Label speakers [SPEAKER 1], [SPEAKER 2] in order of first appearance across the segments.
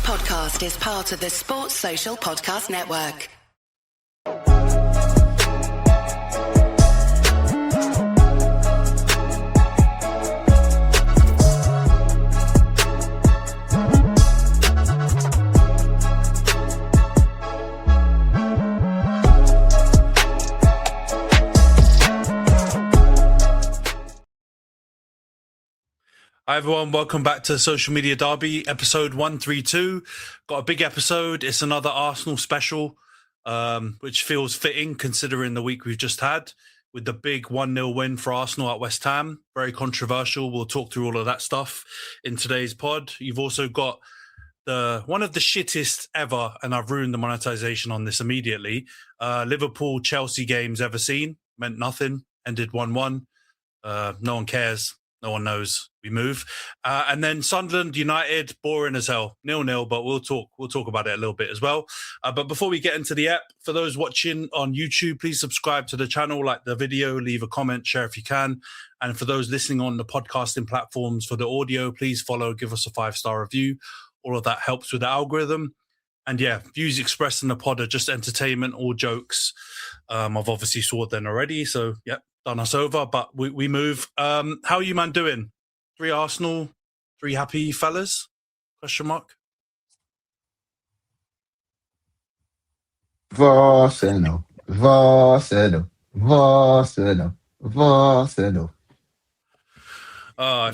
[SPEAKER 1] podcast is part of the Sports Social Podcast Network.
[SPEAKER 2] Hi everyone, welcome back to Social Media Derby, episode 132. Got a big episode. It's another Arsenal special, which feels fitting considering the week we've just had with the big 1-0 win for Arsenal at West Ham. Very controversial. We'll talk through all of that stuff in today's pod. You've also got one of the shittest ever, and I've ruined the monetization on this immediately, Liverpool Chelsea games ever seen. Meant nothing. Ended 1-1. No one cares. No one knows. We move. And then Sunderland United, boring as hell. 0-0, but we'll talk about it a little bit as well. But before we get into the app, for those watching on YouTube, please subscribe to the channel, like the video, leave a comment, share if you can. And for those listening on the podcasting platforms for the audio, please follow, give us a 5-star review. All of that helps with the algorithm. And yeah, views expressed in the pod are just entertainment or jokes. I've obviously saw them already, so yep. Done us over, but we move. How are you, man, doing? 3 Arsenal, 3 happy fellas? Question mark.
[SPEAKER 3] Arsenal.
[SPEAKER 2] If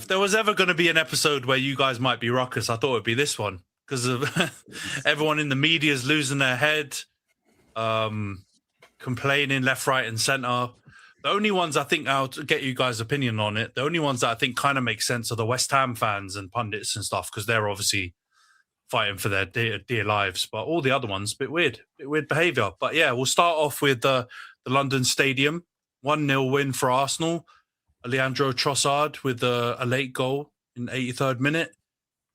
[SPEAKER 2] there was ever going to be an episode where you guys might be ruckus, I thought it would be this one because of everyone in the media is losing their head, complaining left, right, and centre. The only ones I think, I'll get you guys' opinion on it, the only ones that I think kind of make sense are the West Ham fans and pundits and stuff, because they're obviously fighting for their dear lives. But all the other ones, bit weird behaviour. But yeah, we'll start off with the London Stadium. 1-0 win for Arsenal. Leandro Trossard with a late goal in the 83rd minute.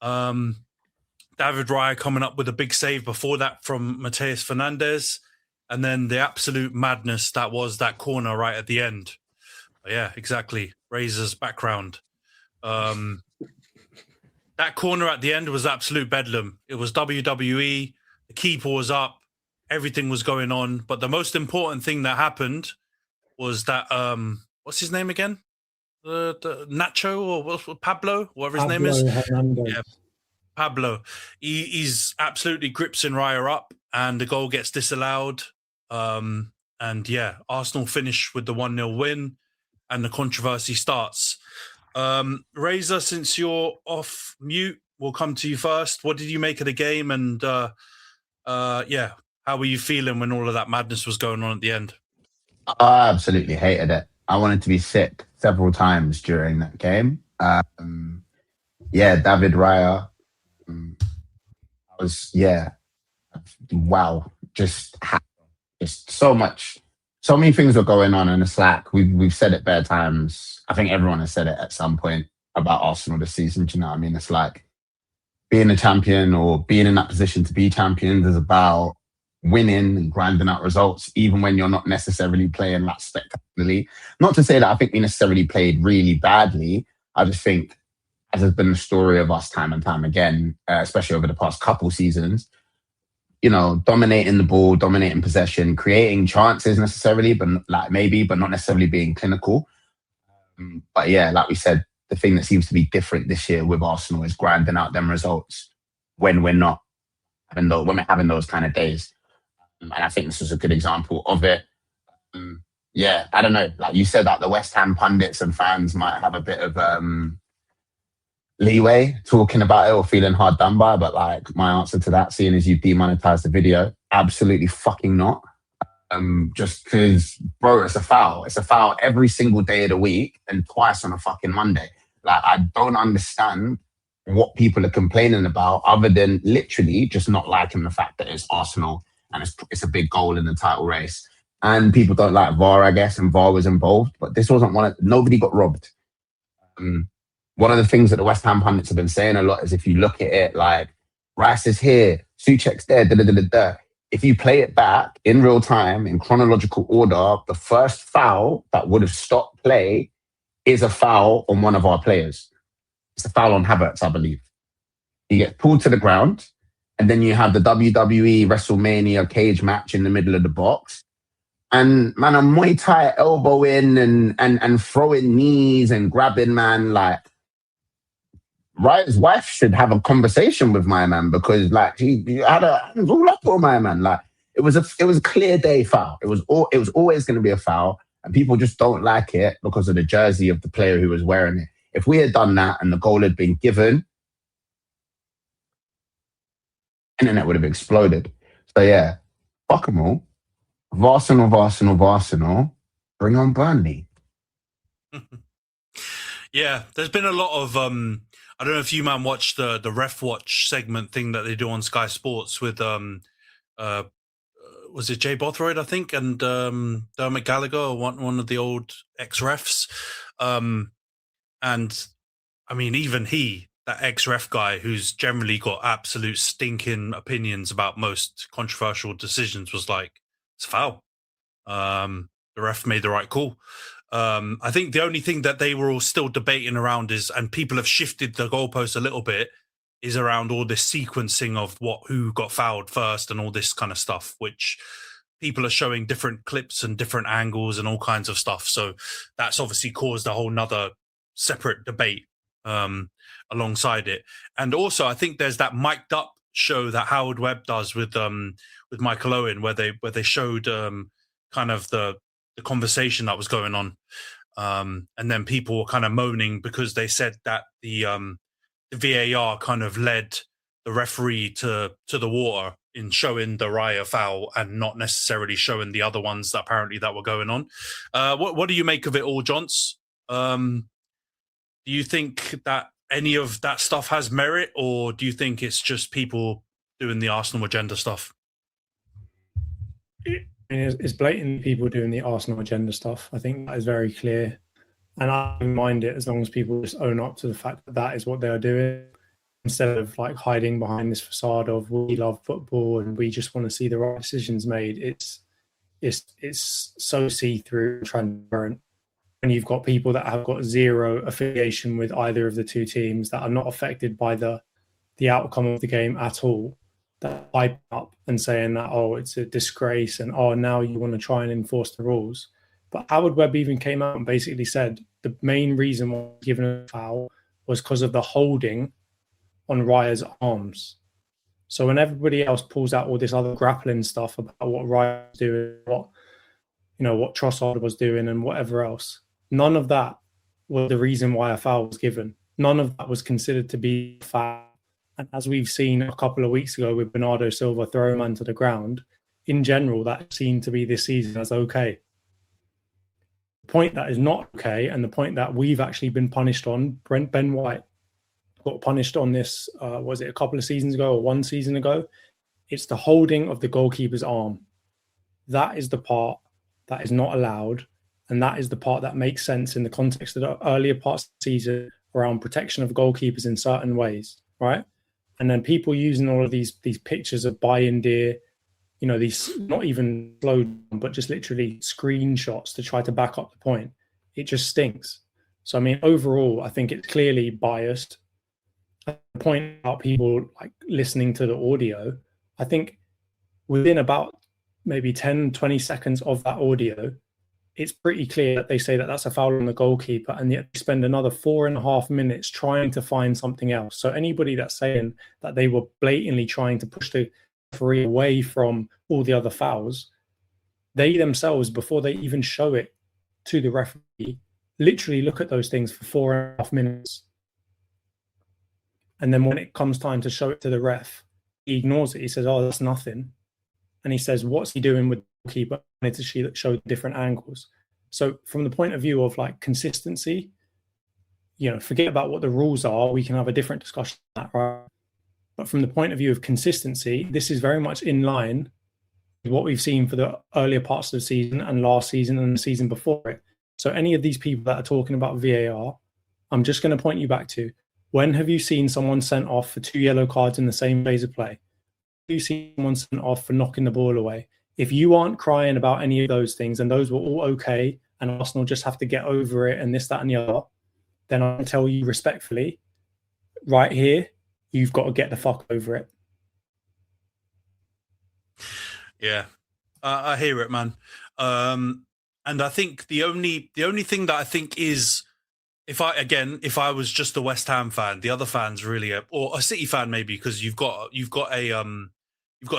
[SPEAKER 2] David Raya coming up with a big save before that from Mateus Fernandes. And then the absolute madness that was that corner right at the end. Yeah, exactly. Razor's background. That corner at the end was absolute bedlam. It was WWE. The keeper was up. Everything was going on. But the most important thing that happened was that, what's his name again? The Nacho or Pablo, whatever his name is. Yeah, Pablo. He's absolutely grips and Raya up, and the goal gets disallowed. And yeah, Arsenal finish with the 1-0 win, and the controversy starts. Razor, since you're off mute, we'll come to you first. What did you make of the game? And yeah, how were you feeling when all of that madness was going on at the end?
[SPEAKER 3] I absolutely hated it. I wanted to be sick several times during that game. Yeah, David Raya. Wow. Just so many things were going on in the Slack. We've said it bare times. I think everyone has said it at some point about Arsenal this season. Do you know what I mean? It's like being a champion or being in that position to be champions is about winning and grinding out results, even when you're not necessarily playing that spectacularly. Not to say that I think we necessarily played really badly. I just think, as has been the story of us time and time again, especially over the past couple seasons, you know, dominating the ball, dominating possession, creating chances necessarily, but not necessarily being clinical. But yeah, like we said, the thing that seems to be different this year with Arsenal is grinding out them results when we're not having those kind of days. And I think this was a good example of it. Yeah, I don't know. Like you said, that the West Ham pundits and fans might have a bit of leeway talking about it or feeling hard done by, but like my answer to that, seeing as you demonetized the video, absolutely fucking not. Just because, bro, it's a foul. It's a foul every single day of the week and twice on a fucking Monday. Like, I don't understand what people are complaining about other than literally just not liking the fact that it's Arsenal and it's a big goal in the title race. And people don't like VAR, I guess, and VAR was involved, but this wasn't nobody got robbed. One of the things that the West Ham pundits have been saying a lot is if you look at it like Rice is here, Souček's there, If you play it back in real time, in chronological order, the first foul that would have stopped play is a foul on one of our players. It's a foul on Havertz, I believe. He gets pulled to the ground. And then you have the WWE WrestleMania cage match in the middle of the box. And man, a Muay Thai elbowing and throwing knees and grabbing, man, like Ryan's wife should have a conversation with my man, because like he had her hands all up on my man. Like it was a clear day foul. It was always going to be a foul, and people just don't like it because of the jersey of the player who was wearing it. If we had done that and the goal had been given, internet would have exploded. So yeah, fuck them all. Arsenal. Bring on Burnley.
[SPEAKER 2] Yeah, there's been a lot of I don't know if you man watched the Ref Watch segment thing that they do on Sky Sports with was it Jay Bothroyd, I think, and Dermot Gallagher, one of the old ex-refs. And I mean, even that ex-ref guy who's generally got absolute stinking opinions about most controversial decisions, was like, it's a foul. The ref made the right call. I think the only thing that they were all still debating around and people have shifted the goalpost a little bit, is around all this sequencing of who got fouled first and all this kind of stuff, which people are showing different clips and different angles and all kinds of stuff. So that's obviously caused a whole nother separate debate alongside it. And also, I think there's that mic'd up show that Howard Webb does with Michael Owen, where they showed kind of the conversation that was going on, and then people were kind of moaning because they said that the VAR kind of led the referee to the water in showing the Raya foul and not necessarily showing the other ones that apparently that were going on. What do you make of it all, Jonts? Do you think that any of that stuff has merit, or do you think it's just people doing the Arsenal agenda stuff?
[SPEAKER 4] I mean, it's blatantly people doing the Arsenal agenda stuff. I think that is very clear. And I don't mind it as long as people just own up to the fact that that is what they are doing, instead of like hiding behind this facade of we love football and we just want to see the right decisions made. It's so see-through and transparent. And you've got people that have got zero affiliation with either of the two teams, that are not affected by the outcome of the game at all, that hype up and saying that, oh, it's a disgrace, and oh, now you want to try and enforce the rules. But Howard Webb even came out and basically said the main reason why given a foul was because of the holding on Raya's arms. So when everybody else pulls out all this other grappling stuff about what Raya was doing, what Trossard was doing and whatever else, none of that was the reason why a foul was given. None of that was considered to be a foul. And as we've seen a couple of weeks ago with Bernardo Silva throwing a man to the ground, in general, that seemed to be this season as okay. The point that is not okay, and the point that we've actually been punished on, Ben White got punished on this, was it a couple of seasons ago or one season ago? It's the holding of the goalkeeper's arm. That is the part that is not allowed, and that is the part that makes sense in the context of the earlier parts of the season around protection of goalkeepers in certain ways, right? And then people using all of these pictures of Bayern Deer, these not even slow, but just literally screenshots to try to back up the point. It just stinks. So, I mean, overall, I think it's clearly biased. I point out people like listening to the audio. I think within about maybe 10, 20 seconds of that audio, it's pretty clear that they say that that's a foul on the goalkeeper, and yet they spend another 4.5 minutes trying to find something else. So anybody that's saying that they were blatantly trying to push the referee away from all the other fouls, they themselves, before they even show it to the referee, literally look at those things for 4.5 minutes. And then when it comes time to show it to the ref, he ignores it. He says, oh, that's nothing. And he says, what's he doing with the keeper? I wanted to show different angles. So from the point of view of like consistency, forget about what the rules are. We can have a different discussion on that, right? But from the point of view of consistency, this is very much in line with what we've seen for the earlier parts of the season and last season and the season before it. So any of these people that are talking about VAR, I'm just going to point you back to, when have you seen someone sent off for 2 yellow cards in the same phase of play? You see someone sent off for knocking the ball away? If you aren't crying about any of those things and those were all okay and Arsenal just have to get over it and this, that and the other, then I'll tell you respectfully, right here, you've got to get the fuck over it.
[SPEAKER 2] Yeah, I hear it, man. And I think the only thing that I think is, if I was just a West Ham fan, the other fans really, or a City fan maybe, because you've got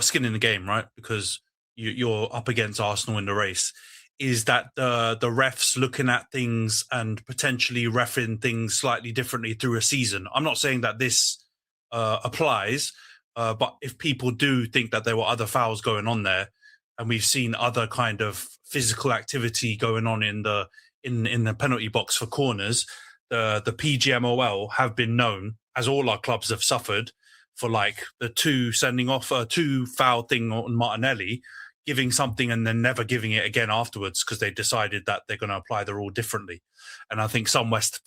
[SPEAKER 2] skin in the game, right? Because you're up against Arsenal in the race. Is that the refs looking at things and potentially reffing things slightly differently through a season? I'm not saying that this applies, but if people do think that there were other fouls going on there, and we've seen other kind of physical activity going on in the penalty box for corners, the PGMOL have been known, as all our clubs have suffered, for like the two foul thing on Martinelli, giving something and then never giving it again afterwards because they decided that they're going to apply the rule differently. And I think some West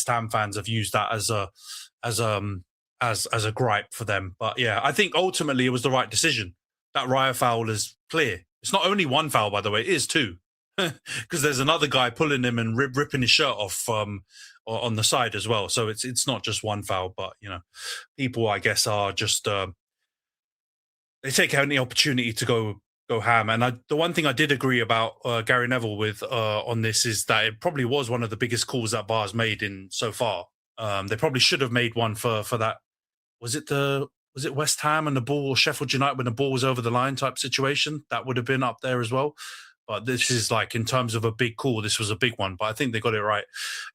[SPEAKER 2] Ham fans have used that as a gripe for them. But yeah, I think ultimately it was the right decision. That Raya foul is clear. It's not only one foul, by the way, it is two. Because there's another guy pulling him and ripping his shirt off on the side as well. So it's not just one foul, but people I guess are just they take any opportunity to go ham. And the one thing I did agree about Gary Neville with on this is that it probably was one of the biggest calls that VAR's made in so far. They probably should have made one for that. Was it West Ham and the ball, or Sheffield United when the ball was over the line type situation? That would have been up there as well. But this is like, in terms of a big call, this was a big one. But I think they got it right.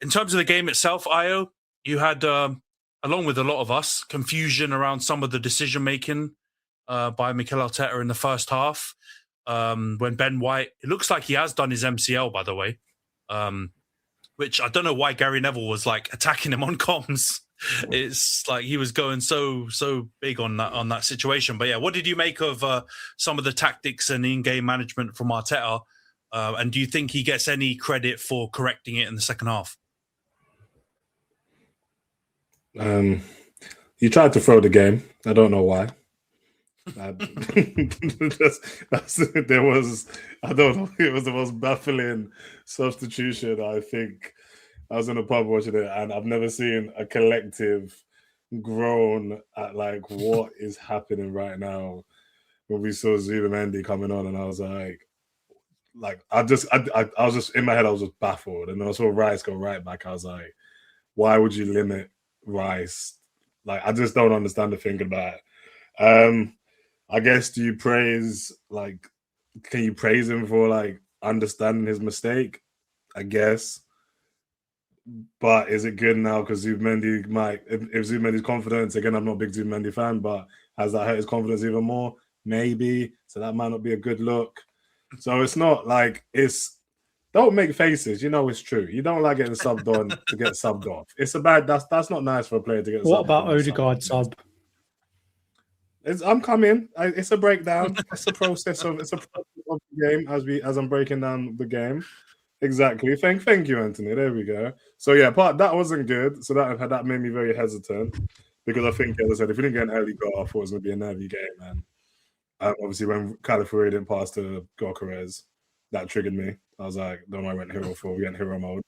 [SPEAKER 2] In terms of the game itself, Io, you had, along with a lot of us, confusion around some of the decision-making by Mikel Arteta in the first half. When Ben White, it looks like he has done his MCL, by the way, which I don't know why Gary Neville was like attacking him on comms. It's like he was going so big on that situation. But yeah, what did you make of some of the tactics and in-game management from Arteta? And do you think he gets any credit for correcting it in the second half?
[SPEAKER 5] He tried to throw the game. I don't know why. There was, I don't know, it was the most baffling substitution. I think I was in a pub watching it, and I've never seen a collective groan at like what is happening right now. When we saw Zubimendi coming on, and I was like I was just in my head, I was just baffled. And then I saw Rice go right back. I was like, why would you limit Rice? Like, I just don't understand the thinking about it. I guess, can you praise him for like understanding his mistake? I guess. But is it good now? Because Zubimendi might, if Zubimendi's confidence, again, I'm not a big Zubimendi fan, but has that hurt his confidence even more? Maybe. So that might not be a good look. So it's not like don't make faces. You know it's true. You don't like getting subbed on to get subbed off. It's that's not nice for a player to get subbed.
[SPEAKER 4] What about Odegaard sub?
[SPEAKER 5] I'm coming. It's a breakdown. It's a process of the game as I'm breaking down the game. Exactly. Thank you, Antony. There we go. So yeah, that wasn't good. So that made me very hesitant, because I think, as I said, if we didn't get an early goal, I thought it was going to be a nervy game. And obviously, when Calafiori didn't pass to Gyökeres, that triggered me. I was like, don't know, I went hero 4. We went hero mode.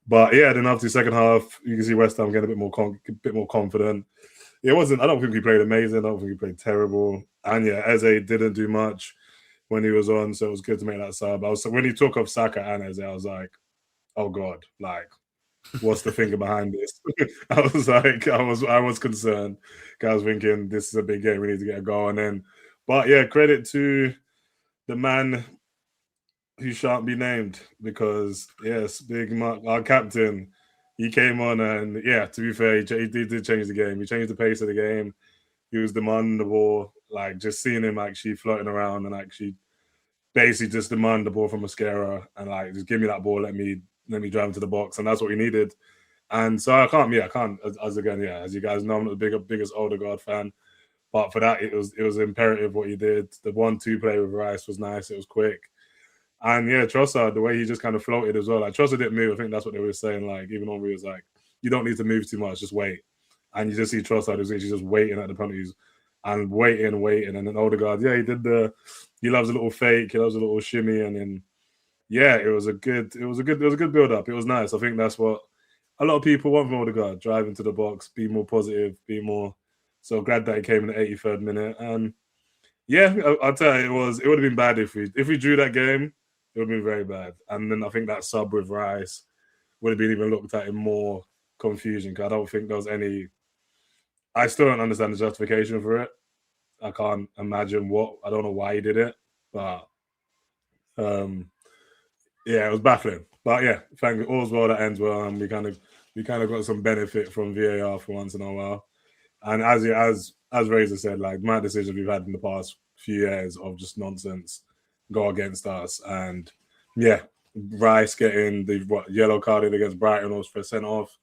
[SPEAKER 5] But yeah, then after the second half, you can see West Ham getting a bit more confident. It wasn't. I don't think he played amazing. I don't think he played terrible. And yeah, Eze didn't do much when he was on, so it was good to make that sub. When he took off Saka and Eze, I was like, oh God, like, what's the thinking behind this? I was concerned. I was thinking, this is a big game, we need to get a goal. But yeah, credit to the man who shan't be named, because yes, Big Mark, our captain, he came on, and yeah, to be fair, he did change the game. He changed the pace of the game. He was demanding the ball, like just seeing him actually floating around and actually basically just demand the ball from Mascara and like just give me that ball, let me drive into the box, and that's what we needed. And so I can't, as you guys know, I'm not the biggest Odegaard fan, but for that it was imperative what he did. The 1-2 play with Rice was nice. It was quick. And yeah, Trossard, the way he just kind of floated as well. Like Trossard didn't move. I think that's what they were saying. Like even Henry was like, you don't need to move too much, just wait. And you just see Trossard who's actually just waiting at the penalties and waiting. And then Odegaard, yeah, he loves a little fake, he loves a little shimmy, and then yeah, it was a good build up. It was nice. I think that's what a lot of people want from Odegaard: drive into the box, be more positive, be more. So glad that he came in the 83rd minute. And Yeah, I'll tell you, it would have been bad if we drew that game. It would have been very bad. And then I think that sub with Rice would have been even looked at in more confusion, because I don't think there was any. I still don't understand the justification for it. I can't imagine I don't know why he did it, but yeah, it was baffling. But yeah, thank all's well that ends well, and we kind of got some benefit from VAR for once in a while. And as Razor said, like, my decisions we've had in the past few years of just nonsense go against us. And yeah, Rice getting the yellow carded against Brighton was for sent off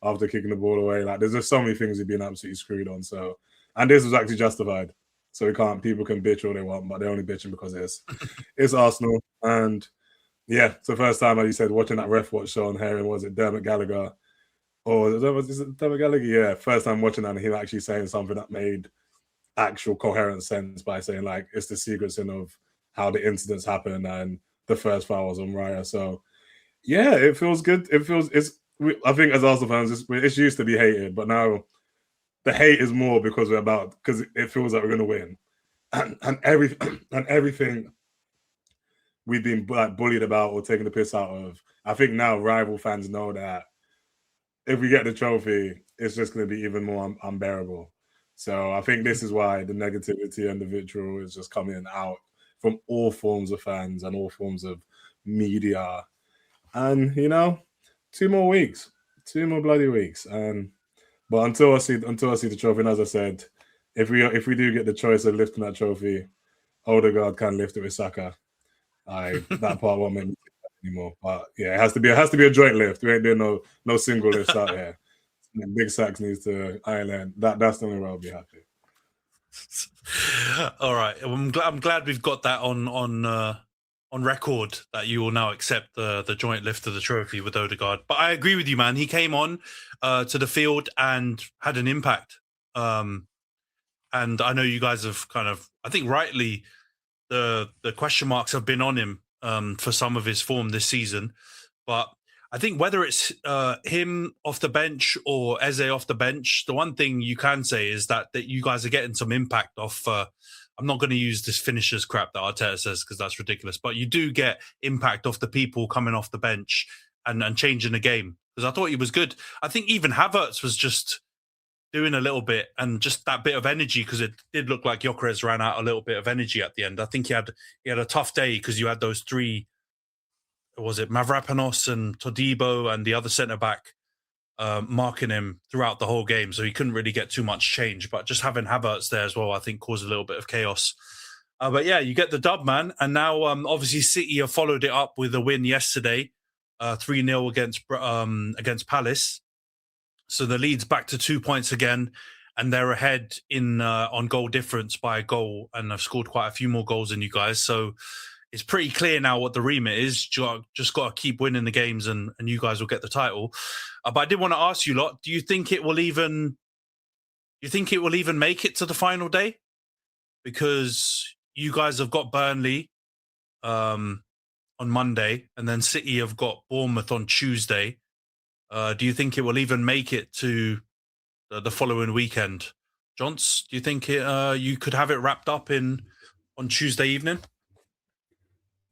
[SPEAKER 5] after kicking the ball away. Like, there's just so many things we've been absolutely screwed on. So, and this was actually justified. So people can bitch all they want, but they're only bitching because it's Arsenal. And yeah, it's the first time, like you said, watching that ref watch show on hearing, was it Dermot Gallagher? Or is it Dermot Gallagher? Yeah, first time watching that, and him actually saying something that made actual coherent sense by saying, like, it's the sequencing of how the incidents happen, and the first foul was on Raya. So yeah, it feels good. I think as Arsenal fans, it's used to be hated, but now the hate is more because it feels like we're going to win, and everything we've been like bullied about or taking the piss out of. I think now rival fans know that if we get the trophy, it's just going to be even more unbearable. So I think this is why the negativity and the vitriol is just coming out from all forms of fans and all forms of media. And 2 more bloody weeks. But until I see the trophy, and as I said, if we do get the choice of lifting that trophy, Odegaard can lift it with Saka. That part won't make me anymore. But yeah, it has to be a joint lift. We ain't doing no single lifts out here. Big Sax needs to Ireland. That's the only way I'll be happy.
[SPEAKER 2] All right, I'm glad we've got that on record, that you will now accept the joint lift of the trophy with Odegaard. But I agree with you, man. He came on to the field and had an impact. And I know you guys have kind of, I think rightly, the question marks have been on him for some of his form this season. But I think whether it's him off the bench or Eze off the bench, the one thing you can say is that you guys are getting some impact off. I'm not going to use this finishers crap that Arteta says, because that's ridiculous. But you do get impact off the people coming off the bench and changing the game. Because I thought he was good. I think even Havertz was just doing a little bit, and just that bit of energy, because it did look like Gyökeres ran out a little bit of energy at the end. I think he had a tough day because you had those three. Was it Mavropanos and Todibo and the other centre-back marking him throughout the whole game, so he couldn't really get too much change. But just having Havertz there as well, I think, caused a little bit of chaos. But yeah, you get the dub, man. And now, obviously, City have followed it up with a win yesterday, 3-0 against Palace. So the lead's back to 2 points again, and they're ahead on goal difference by a goal, and have scored quite a few more goals than you guys. So it's pretty clear now what the remit is. Just got to keep winning the games, and you guys will get the title. But I did want to ask you lot: do you think it will even make it to the final day? Because you guys have got Burnley on Monday, and then City have got Bournemouth on Tuesday. Do you think it will even make it to the following weekend? Jonts, do you think you could have it wrapped up on Tuesday evening?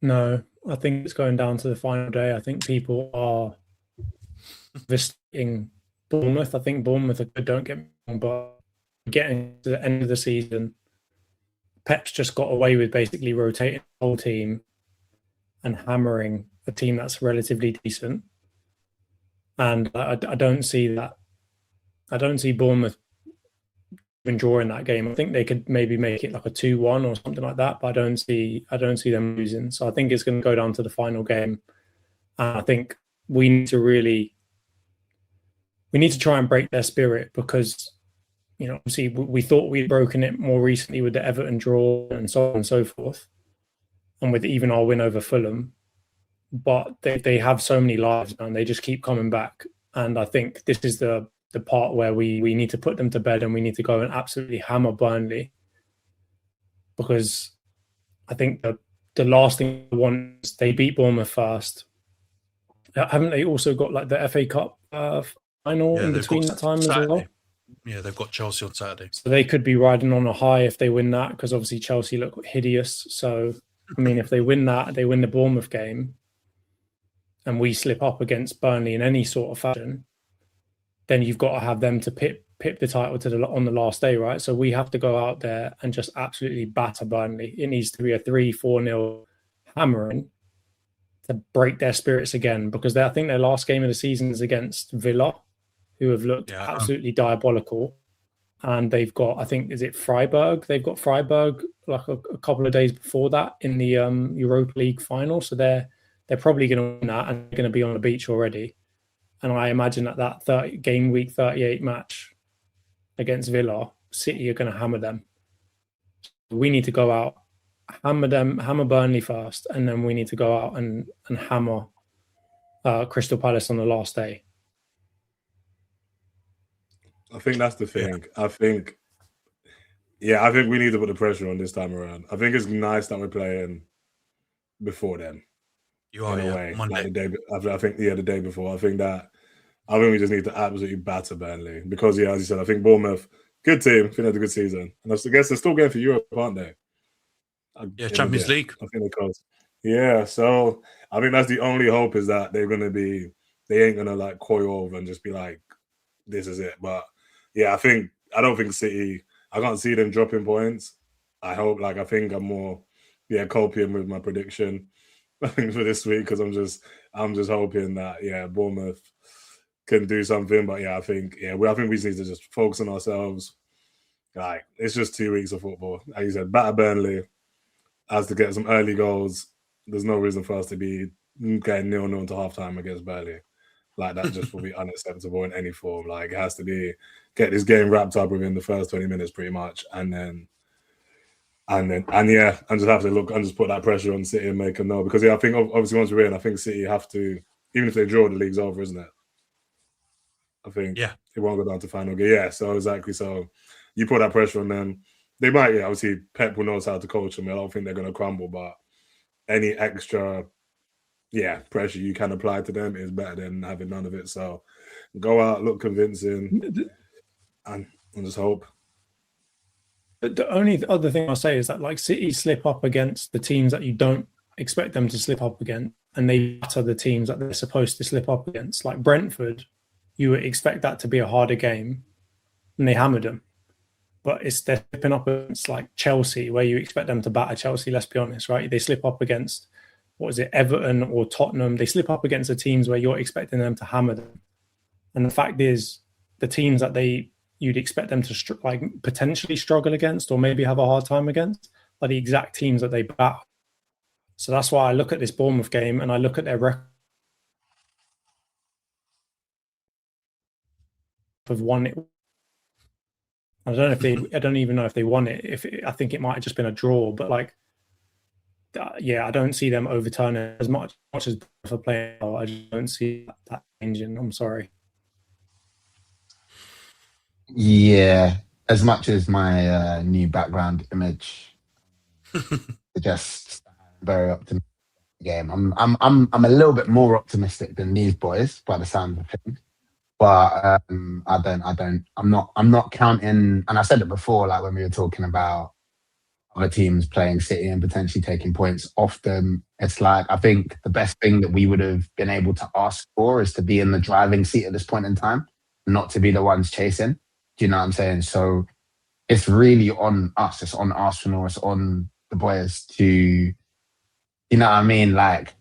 [SPEAKER 4] No, I think it's going down to the final day. I think people are visiting Bournemouth. I think Bournemouth are good, don't get me wrong, but getting to the end of the season, Pep's just got away with basically rotating the whole team and hammering a team that's relatively decent. And I don't see that. I don't see Bournemouth even drawing that game. I think they could maybe make it like a 2-1 or something like that, but I don't see them losing. So I think it's going to go down to the final game. And I think we need to try and break their spirit, because, obviously we thought we'd broken it more recently with the Everton draw and so on and so forth, and with even our win over Fulham. But they have so many lives, man. They just keep coming back. And I think this is the part where we need to put them to bed, and we need to go and absolutely hammer Burnley. Because I think the last thing they want is they beat Bournemouth first. Haven't they also got like the FA Cup final in between that time as well?
[SPEAKER 2] Yeah, they've got Chelsea on Saturday.
[SPEAKER 4] So they could be riding on a high if they win that, because obviously Chelsea look hideous. So, I mean, if they win that, they win the Bournemouth game, and we slip up against Burnley in any sort of fashion, then you've got to have them to pip the title on the last day, right? So we have to go out there and just absolutely batter Burnley. It needs to be a 3-4-0 hammering to break their spirits again, because I think their last game of the season is against Villa, who have looked absolutely diabolical. And they've got, I think, is it Freiburg? They've got Freiburg like a couple of days before that in the Europa League final. So they're probably going to win that and they're going to be on the beach already. And I imagine that game week 38 match against Villa, City are going to hammer them. We need to go out, hammer Burnley first, and then we need to go out and hammer Crystal Palace on the last day.
[SPEAKER 5] I think that's the thing. I think we need to put the pressure on this time around. I think it's nice that we're playing before then.
[SPEAKER 2] You are,
[SPEAKER 5] in a way.
[SPEAKER 2] Monday.
[SPEAKER 5] Like the day before. I think we just need to absolutely batter Burnley because, as you said, I think Bournemouth, good team, I think they had a good season. And I guess they're still going for Europe, aren't they?
[SPEAKER 2] Champions League.
[SPEAKER 5] I think they're close. Yeah, so I think that's the only hope, is that they ain't going to like coil over and just be like, this is it. But yeah, I don't think City, I can't see them dropping points. I think I'm more copium with my prediction, I think, for this week, because I'm just hoping that Bournemouth can do something. But I think we just need to just focus on ourselves. Like, it's just 2 weeks of football. Like you said, batter Burnley, as to get some early goals. There's no reason for us to be getting 0-0 to halftime against Burnley. Like, that just will be unacceptable in any form. Like, it has to be get this game wrapped up within the first 20 minutes pretty much, and just have to look and just put that pressure on City and make them know. Because I think obviously once we're in, I think City have to, even if they draw, the league's over, isn't it? I think it won't go down to final game. Yeah, so exactly. So you put that pressure on them. They might, obviously Pep will knows how to coach them. I don't think they're going to crumble, but any extra pressure you can apply to them is better than having none of it. So go out, look convincing, and just hope.
[SPEAKER 4] The only other thing I'll say is that, like, City slip up against the teams that you don't expect them to slip up against, and they batter the teams that they're supposed to slip up against. Like Brentford, you would expect that to be a harder game, and they hammered them. But they're slipping up against, like, Chelsea, where you expect them to batter Chelsea, let's be honest, right? They slip up against, Everton or Tottenham. They slip up against the teams where you're expecting them to hammer them. And the fact is, the teams that you'd expect them to potentially struggle against or maybe have a hard time against are the exact teams that they bat. So that's why I look at this Bournemouth game and I look at their record of won it. I don't even know if they won it. I think it might have just been a draw, but I don't see them overturning as much as for playing. I just don't see that changing. I'm sorry.
[SPEAKER 3] Yeah, as much as my new background image suggests, very optimistic game. I'm a little bit more optimistic than these boys by the sound of things, but I'm not counting. And I said it before, like when we were talking about other teams playing City and potentially taking points off them. It's like, I think the best thing that we would have been able to ask for is to be in the driving seat at this point in time, not to be the ones chasing. Do you know what I'm saying? So it's really on us. It's on Arsenal. It's on the boys to, you know what I mean? Like,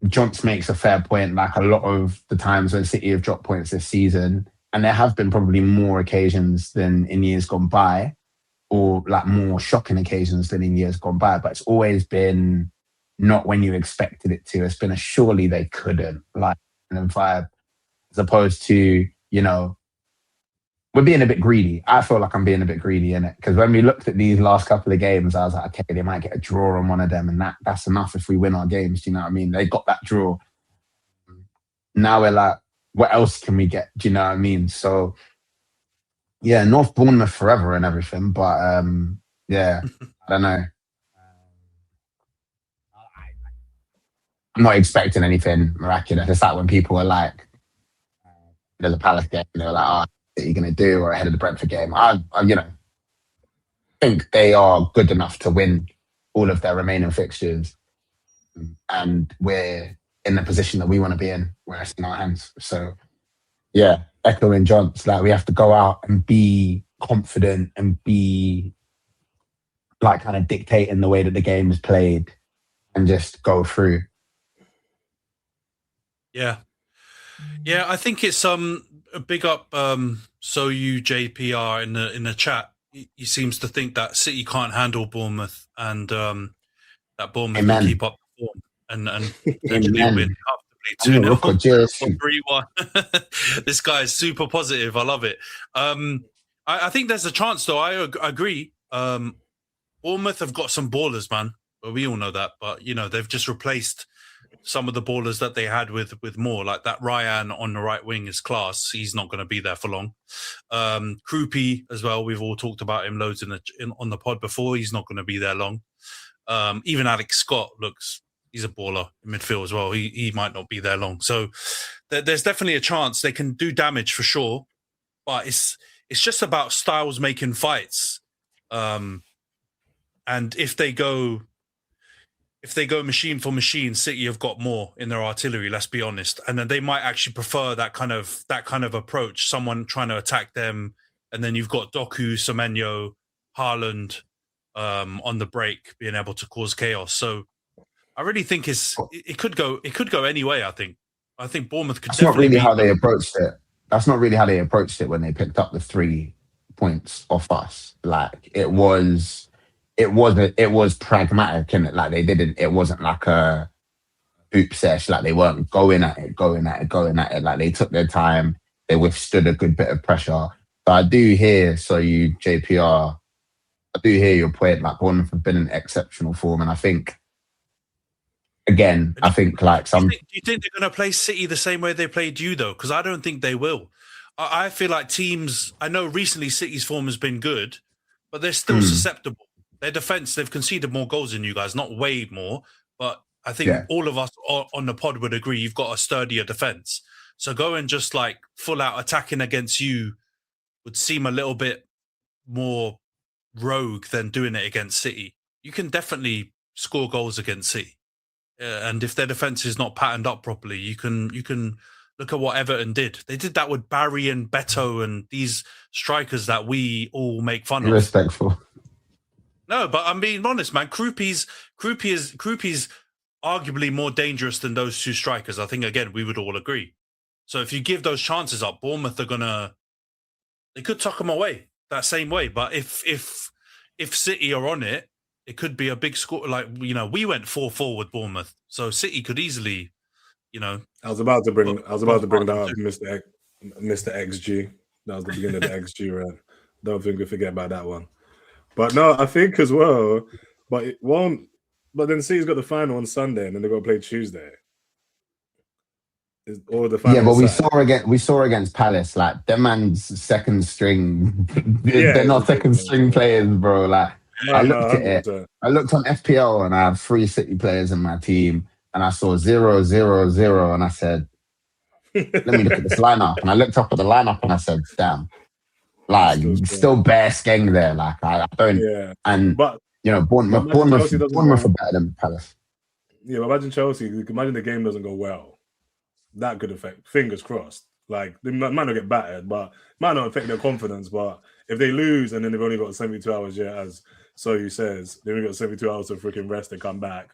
[SPEAKER 3] Jonts makes a fair point. Like, a lot of the times when City have dropped points this season, and there have been probably more occasions than in years gone by, or like more shocking occasions than in years gone by, but it's always been not when you expected it to. It's been a surely they couldn't, like, and vibe, as opposed to, we're being a bit greedy. I feel like I'm being a bit greedy in it, because when we looked at these last couple of games, I was like, okay, they might get a draw on one of them, and that's enough if we win our games. Do you know what I mean? They got that draw. Now we're like, what else can we get? Do you know what I mean? So, yeah, North Bournemouth forever and everything, but I don't know. I'm not expecting anything miraculous. It's like when people are like, there's a Palace game, and they're like, City going to do, or ahead of the Brentford game. I think they are good enough to win all of their remaining fixtures, and we're in the position that we want to be in. We're in our hands. So, yeah, echoing John's, like we have to go out and be confident and be like kind of dictating the way that the game is played, and just go through.
[SPEAKER 2] Yeah, I think it's a big up. So you JPR in the chat, he seems to think that City can't handle Bournemouth, and that Bournemouth can keep up the form and potentially win comfortably 2-0 or 3-1. This guy is super positive. I love it. I think there's a chance, though. I agree. Bournemouth have got some ballers, man. Well, we all know that, but they've just replaced some of the ballers that they had with more. Like that Ryan on the right wing is class. He's not going to be there for long. Krupi as well. We've all talked about him loads on the pod before. He's not going to be there long. Even Alex Scott he's a baller in midfield as well. He might not be there long. So there's definitely a chance they can do damage for sure. But it's just about styles making fights. And if they go machine for machine, City have got more in their artillery, let's be honest. And then they might actually prefer that kind of approach, someone trying to attack them. And then you've got Doku, Semenyo, Haaland on the break, being able to cause chaos. So I really think it could go any way, I think Bournemouth could. That's not really
[SPEAKER 3] how they approached it. That's not really how they approached it when they picked up the 3 points off us. Like it was pragmatic, innit? Like it wasn't like a hoop sesh. Like they weren't going at it. Like they took their time. They withstood a good bit of pressure. But I do hear, JPR, I do hear your point. Like Bournemouth have been in exceptional form, and I think, again, like some.
[SPEAKER 2] Do you think they're going to play City the same way they played you, though? Because I don't think they will. I feel like teams. I know recently City's form has been good, but they're still susceptible. Their defense, they've conceded more goals than you guys, not way more, but I think all of us on the pod would agree you've got a sturdier defense. So going just like full out attacking against you would seem a little bit more rogue than doing it against City. You can definitely score goals against City. And if their defense is not patterned up properly, you can look at what Everton did. They did that with Barry and Beto and these strikers that we all make fun of.
[SPEAKER 3] Respectful.
[SPEAKER 2] No, but I'm being honest, man. Krupi's arguably more dangerous than those 2 strikers. I think, again, we would all agree. So if you give those chances up, Bournemouth they could tuck them away that same way. But if City are on it, it could be a big score. Like, we went 4-4 with Bournemouth. So City could easily, I
[SPEAKER 5] was about to bring that up, Mr. XG. That was the beginning of the XG round. Don't think we forget about that one. But no, I think as well, but it won't. But then City's got the final on Sunday, and then they've got to play Tuesday. Or the final.
[SPEAKER 3] Yeah, but we saw against Palace, like them man's second string. They're not second string players, bro. Like I looked at it. I looked on FPL, and I have 3 City players in my team, and I saw 0-0-0, and I said, "Let me look at this lineup." And I looked up at the lineup, and I said, "Damn." Like still bare skeng there. Like I don't, and but Bournemouth are better than Palace.
[SPEAKER 5] Yeah, but imagine Chelsea. Imagine the game doesn't go well. That could affect. Fingers crossed. Like they might not get battered, but might not affect their confidence. But if they lose and then they've only got 72 hours, as Soyu says, they've only got 72 hours to freaking rest and come back.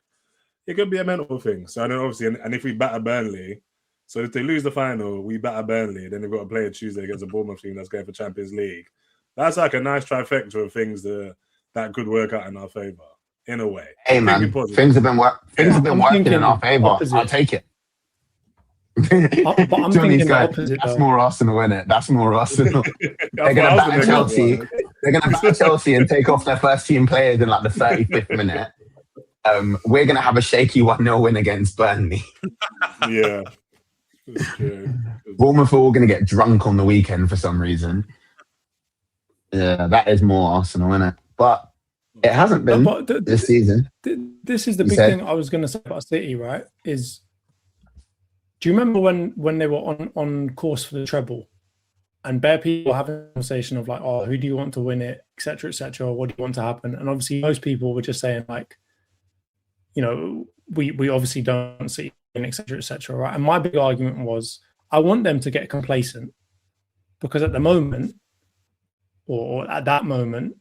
[SPEAKER 5] It could be a mental thing. So I know obviously, and if we batter Burnley. So if they lose the final, we batter Burnley, then they've got to play a Tuesday against a Bournemouth team that's going for Champions League. That's like a nice trifecta of things that could work out in our favour, in a way.
[SPEAKER 3] Hey man, things have been working in our favour. I'll take it.
[SPEAKER 4] But I'm thinking the opposite.
[SPEAKER 3] That's more Arsenal, isn't it? That's more Arsenal. They're going to batter Chelsea. They're going to batter Chelsea and take off their first team players in like the 35th minute. We're going to have a shaky 1-0 win against Burnley.
[SPEAKER 5] Yeah.
[SPEAKER 3] Bournemouth are all going to get drunk on the weekend for some reason. Yeah, that is more Arsenal, isn't it? But it hasn't been this season.
[SPEAKER 4] This is the big thing I was going to say about City, right? Do you remember when they were on course for the treble And bare people have a conversation of like, oh, who do you want to win it, etc., etc., or what do you want to happen? And obviously, most people were just saying like, you know, we obviously don't see it, etc., etc., right? And my big argument was, I want them to get complacent because at the moment, or at that moment,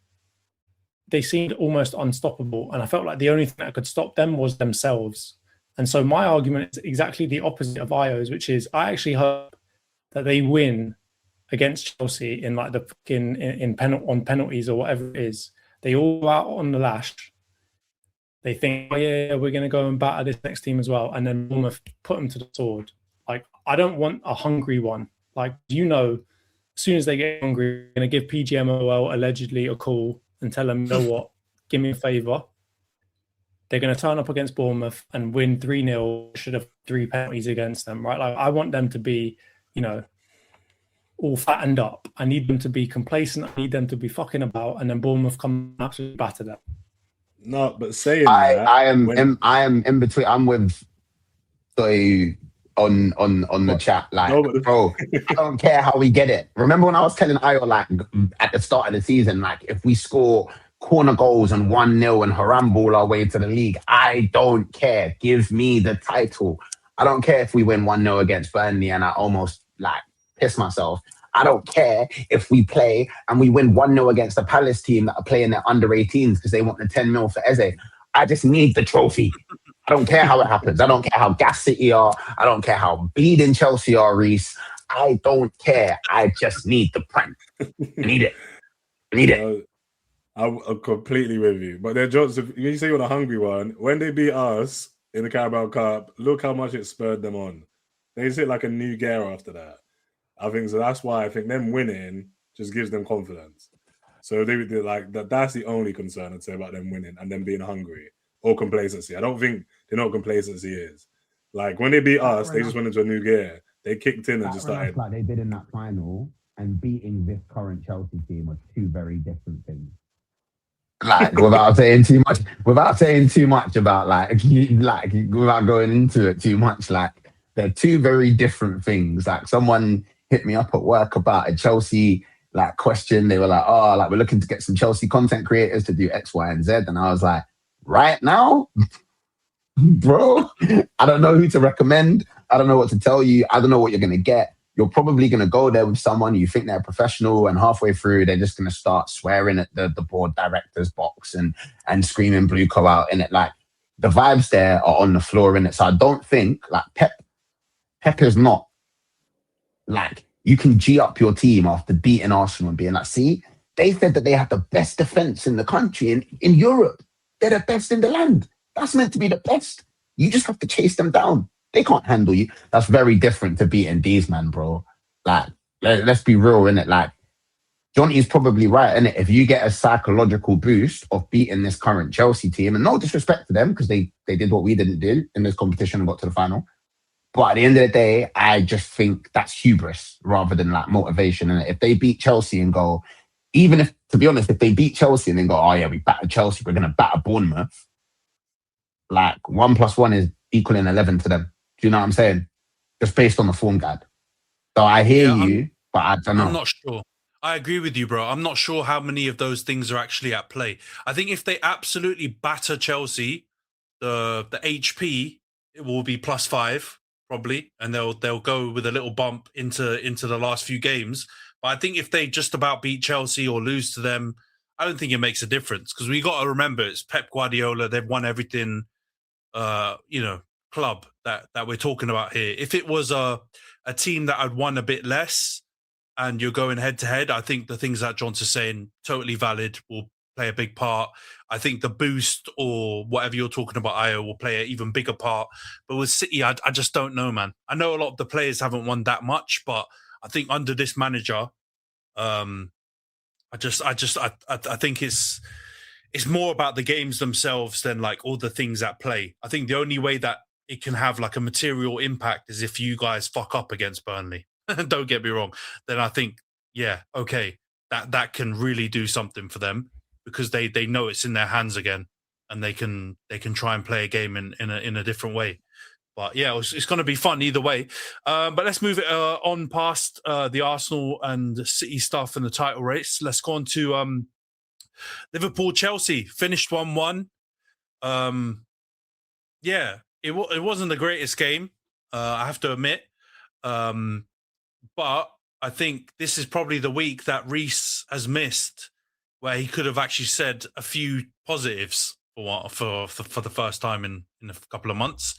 [SPEAKER 4] they seemed almost unstoppable. And I felt like the only thing that could stop them was themselves. And so my argument is exactly the opposite of Io's, which is I actually hope that they win against Chelsea in like the fucking on penalties or whatever it is. They all go out on the lash. They think, oh yeah, we're going to go and batter this next team as well. And then Bournemouth put them to the sword. Like, I don't want a hungry one. Like, you know, as soon as they get hungry, we're going to give PGMOL allegedly a call and tell them, you know what, give me a favour. They're going to turn up against Bournemouth and win 3-0, should have 3 penalties against them, right? Like, I want them to be, you know, all fattened up. I need them to be complacent. I need them to be fucking about, and then Bournemouth come absolutely batter them.
[SPEAKER 5] No, but saying
[SPEAKER 3] I am in between. I'm with Soy on the chat. Like, bro, I don't care how we get it. Remember when I was telling Ayo, like, at the start of the season, like, if we score corner goals and 1-0 and haramble our way to the league, I don't care. Give me the title. I don't care if we win 1-0 against Burnley and I almost like piss myself. I don't care if we play and we win 1-0 against the Palace team that are playing their under 18s because they want the 10 mil for Eze. I just need the trophy. I don't care how it happens. I don't care how gas City are. I don't care how bleeding Chelsea are, Reece. I don't care. I just need the prime. I need it. I need it.
[SPEAKER 5] I'm completely with you. But then, Johnson, you say you're the hungry one. When they beat us in the Carabao Cup, look how much it spurred them on. They just hit like a new gear after that. I think so. That's why I think them winning just gives them confidence. So they like that. That's the only concern I'd say about them winning and them being hungry or complacency. I don't think they know what complacency is. Like when they beat us, they just went into a new gear. They kicked in and just started.
[SPEAKER 3] Like they did in that final, and beating this current Chelsea team are two very different things. Like without saying too much about like without going into it too much, like they're two very different things. Like someone hit me up at work about a Chelsea like question. They were like, oh, like we're looking to get some Chelsea content creators to do X, Y, and Z. And I was like, right now, bro, I don't know who to recommend. I don't know what to tell you. I don't know what you're going to get. You're probably going to go there with someone you think they're professional, and halfway through, they're just going to start swearing at the board director's box and screaming blue co out in it. Like the vibes there are on the floor in it. So I don't think like Pep is not like you can G up your team after beating Arsenal and being like, see, they said that they have the best defense in the country in Europe. They're the best in the land. That's meant to be the best. You just have to chase them down. They can't handle you. That's very different to beating these, man, bro. Like, let's be real, innit? Like, Jonty's probably right, innit? If you get a psychological boost of beating this current Chelsea team, and no disrespect to them, because they did what we didn't do in this competition and got to the final. But at the end of the day, I just think that's hubris rather than like motivation. And if they beat Chelsea and go, even if, to be honest, if they beat Chelsea and then go, oh yeah, we battered Chelsea, we're going to batter Bournemouth. Like 1 + 1 is equaling 11 to them. Do you know what I'm saying? Just based on the form guide. So I hear you, but I don't know.
[SPEAKER 2] I'm not sure. I agree with you, bro. I'm not sure how many of those things are actually at play. I think if they absolutely batter Chelsea, the HP it will be +5 probably, and they'll go with a little bump into the last few games. But I think if they just about beat Chelsea or lose to them, I don't think it makes a difference because we got to remember it's Pep Guardiola. They've won everything. Club that we're talking about here. If it was a team that had won a bit less and you're going head to head, I think the things that John's saying totally valid, will play a big part. I think the boost or whatever you're talking about, Ayo, will play an even bigger part. But with City, I just don't know, man. I know a lot of the players haven't won that much, but I think under this manager, I think it's more about the games themselves than like all the things at play. I think the only way that it can have like a material impact is if you guys fuck up against Burnley. Don't get me wrong. Then I think, yeah, okay, that can really do something for them because they know it's in their hands again and they can try and play a game in a different way. But yeah, it's going to be fun either way. But let's move it on past the Arsenal and City stuff and the title race. Let's go on to Liverpool Chelsea. Finished 1-1. Yeah, it wasn't the greatest game, I have to admit. But I think this is probably the week that Reece has missed, where he could have actually said a few positives for the first time in a couple of months,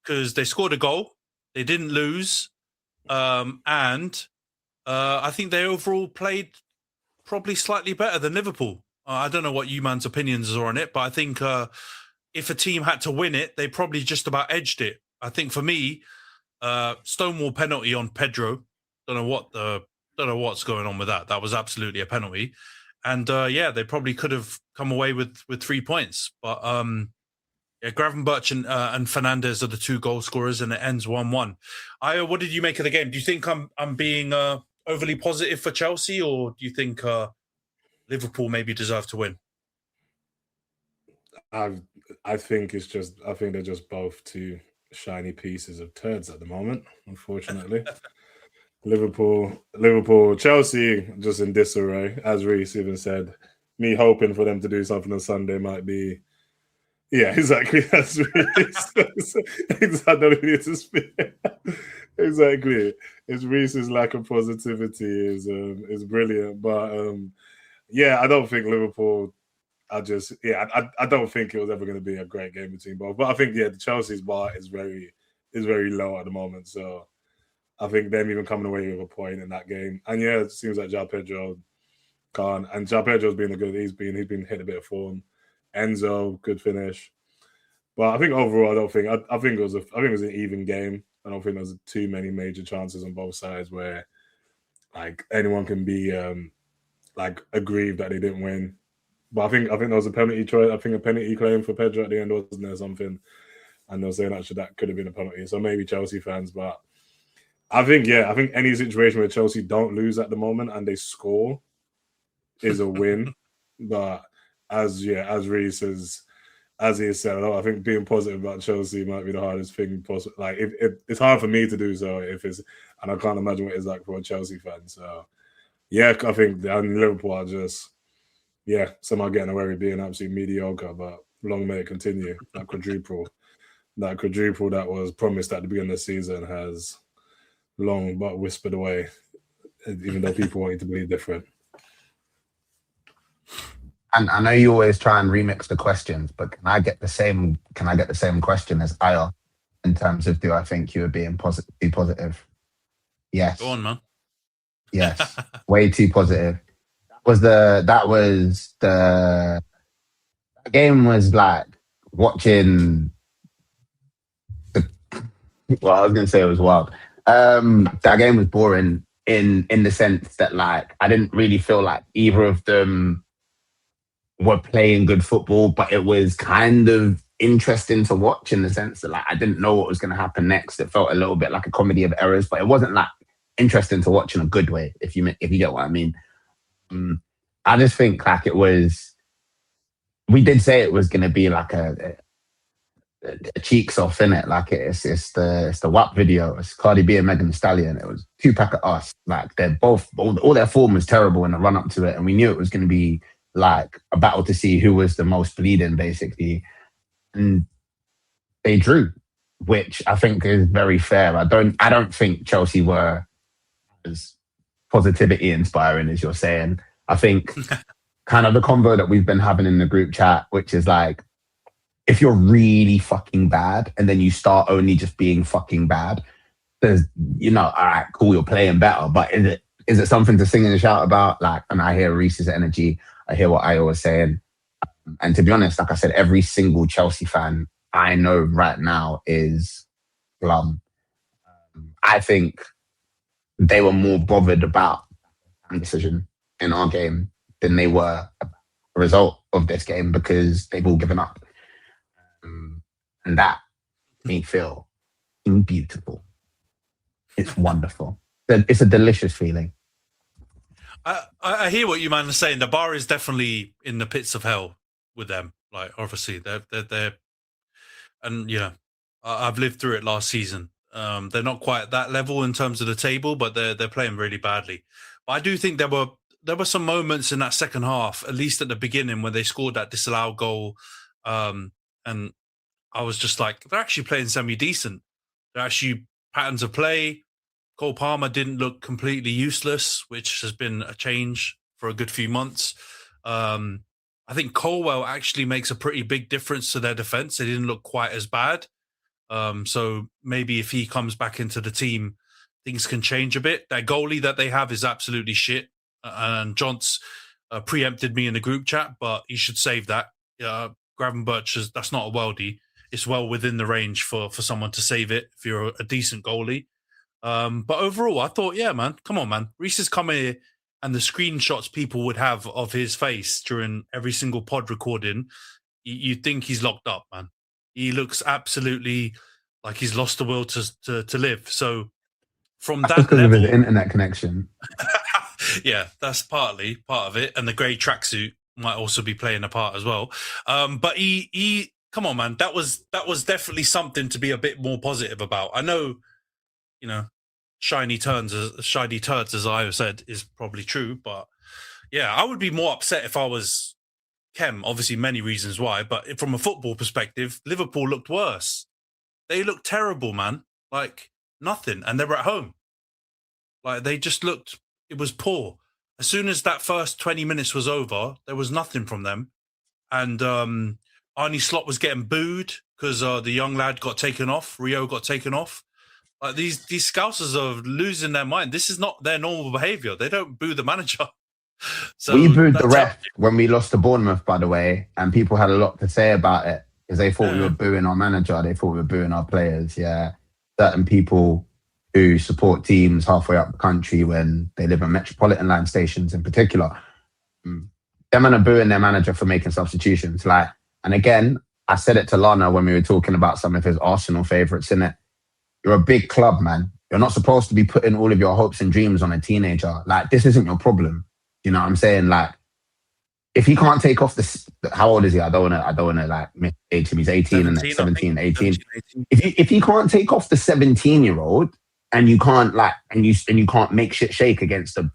[SPEAKER 2] because they scored a goal, they didn't lose, and I think they overall played probably slightly better than Liverpool. I don't know what you man's opinions are on it, but I think if a team had to win it, they probably just about edged it. I think for me, Stonewall penalty on Pedro. Don't know what's going on with that. That was absolutely a penalty, and yeah, they probably could have come away with 3 points. But yeah, Gravenberch and Fernandez are the two goal scorers, and it ends 1-1. Io, what did you make of the game? Do you think I'm being overly positive for Chelsea, or do you think Liverpool maybe deserve to win?
[SPEAKER 5] I think they're just both two shiny pieces of turds at the moment, unfortunately. Liverpool, Chelsea just in disarray, as Reece even said. Me hoping for them to do something on Sunday might be, yeah, exactly. That's Reece. I don't need to speak. Exactly. It's Reece's lack of positivity is brilliant, but yeah, I don't think Liverpool. I don't think it was ever going to be a great game between both. But I think the Chelsea's bar is very low at the moment. So I think them even coming away with a point in that game. And yeah, it seems like João Pedro can't. And João Pedro's been he's been hitting a bit of form. Enzo, good finish. But I think overall, I think it was an even game. I don't think there was too many major chances on both sides where like anyone can be like aggrieved that they didn't win. But I think there was a penalty try. I think a penalty claim for Pedro at the end, wasn't there, something? And they were saying actually that could have been a penalty. So maybe Chelsea fans, but I think any situation where Chelsea don't lose at the moment and they score is a win. But as Reece says, as he said, I think being positive about Chelsea might be the hardest thing possible. Like it's hard for me to do so and I can't imagine what it's like for a Chelsea fan. So yeah, I think Liverpool are just. Yeah, somehow getting away with being absolutely mediocre, but long may it continue. That quadruple that was promised at the beginning of the season has long but whispered away, even though people want you to believe different.
[SPEAKER 3] And I know you always try and remix the questions, but can I get the same question as Io in terms of do I think you were being positive? Yes.
[SPEAKER 2] Go on, man.
[SPEAKER 3] Yes. Way too positive. That game was like watching well, I was gonna say it was wild. That game was boring in the sense that like I didn't really feel like either of them were playing good football, but it was kind of interesting to watch in the sense that like I didn't know what was gonna happen next. It felt a little bit like a comedy of errors, but it wasn't like interesting to watch in a good way, if you get what I mean. I just think like it was. We did say it was going to be like a cheeks off, innit? Like it's the WAP video. It's Cardi B and Megan Thee Stallion. It was 2-pack of us. Like they're both all their form was terrible in the run up to it, and we knew it was going to be like a battle to see who was the most bleeding, basically. And they drew, which I think is very fair. I don't think Chelsea were as positivity inspiring as you're saying. I think kind of the convo that we've been having in the group chat, which is like, if you're really fucking bad and then you start only just being fucking bad, there's, all right, cool, you're playing better, but is it something to sing and shout about? Like, and I hear Reece's energy, I hear what Io was saying. And to be honest, like I said, every single Chelsea fan I know right now is glum. I think they were more bothered about the decision in our game than they were about the result of this game because they've all given up. And that made me feel beautiful. It's wonderful. It's a delicious feeling.
[SPEAKER 2] I hear what you man are saying. The bar is definitely in the pits of hell with them. Like, obviously, they're and I've lived through it last season. They're not quite at that level in terms of the table, but they're playing really badly. But I do think there were some moments in that second half, at least at the beginning, when they scored that disallowed goal, and I was just like, they're actually playing semi-decent. They're actually patterns of play. Cole Palmer didn't look completely useless, which has been a change for a good few months. I think Colwell actually makes a pretty big difference to their defense. They didn't look quite as bad. So maybe if he comes back into the team, things can change a bit. That goalie that they have is absolutely shit. And Jonts preempted me in the group chat, but he should save that. Gravenberch, that's not a worldie. It's well within the range for someone to save it if you're a decent goalie. But overall, I thought, yeah, man, come on, man. Reece has come here, and the screenshots people would have of his face during every single pod recording, you'd think he's locked up, man. He looks absolutely like he's lost the will to live. So from
[SPEAKER 3] That's
[SPEAKER 2] that
[SPEAKER 3] because
[SPEAKER 2] level,
[SPEAKER 3] of his internet connection.
[SPEAKER 2] yeah, that's partly part of it, and the grey tracksuit might also be playing a part as well. But he, come on, man, that was definitely something to be a bit more positive about. I know, you know, shiny turds, as I said, is probably true, but yeah, I would be more upset if I was Kem. Obviously, many reasons why, but from a football perspective, Liverpool looked worse. They looked terrible, man. Like nothing, and they were at home. Like they just looked. It was poor. As soon as that first 20 minutes was over, there was nothing from them, and Arnie Slot was getting booed because the young lad got taken off. Rio got taken off. Like these Scousers are losing their mind. This is not their normal behaviour. They don't boo the manager. So
[SPEAKER 3] we booed the ref when we lost to Bournemouth, by the way, and people had a lot to say about it because they thought we were booing our manager. They thought we were booing our players. Yeah, certain people who support teams halfway up the country when they live in metropolitan line stations, in particular, them men are booing their manager for making substitutions. Like, and again, I said it to Lana when we were talking about some of his Arsenal favourites, innit? You're a big club, man. You're not supposed to be putting all of your hopes and dreams on a teenager. Like, this isn't your problem. You know what I'm saying? Like, if he can't take off how old is he? I don't want to like misage him. He's 18 and 17, 18. If he can't take off the 17-year-old and you can't like, and you can't make shit shake against an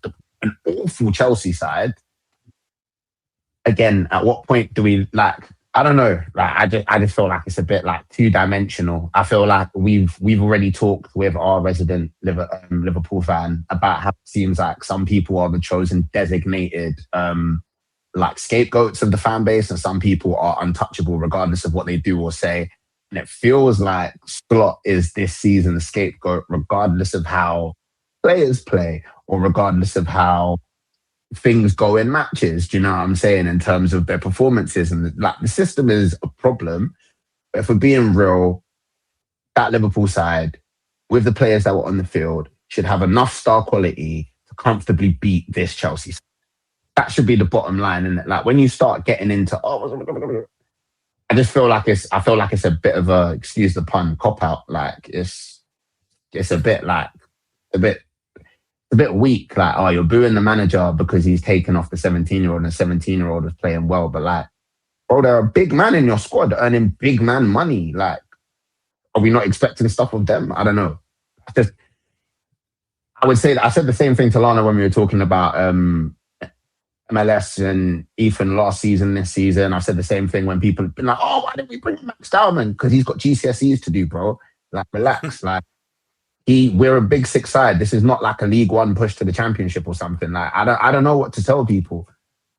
[SPEAKER 3] awful Chelsea side, again, at what point do we like? I don't know. Like, I just feel like it's a bit like two-dimensional. I feel like we've already talked with our resident Liverpool fan about how it seems like some people are the chosen designated like scapegoats of the fan base, and some people are untouchable regardless of what they do or say. And it feels like Slot is this season the scapegoat, regardless of how players play or regardless of how things go in matches. Do you know what I'm saying? In terms of their performances, and like the system is a problem. But if we're being real, that Liverpool side, with the players that were on the field, should have enough star quality to comfortably beat this Chelsea side. That should be the bottom line, isn't it? Like when you start getting into I just feel like it's a bit of a, excuse the pun, cop out. Like it's a bit weak. Like, oh, you're booing the manager because he's taken off the 17-year-old and the 17-year-old is playing well. But like, bro, there are big man in your squad earning big man money. Like, are we not expecting stuff of them? I don't know. I would say that I said the same thing to Lana when we were talking about MLS and Ethan last season, this season. I've said the same thing when people have been like, oh, why didn't we bring Max Dowman? Because he's got GCSEs to do, bro. Like, relax. Like, we're a big six side. This is not like a League One push to the Championship or something. Like, I don't know what to tell people.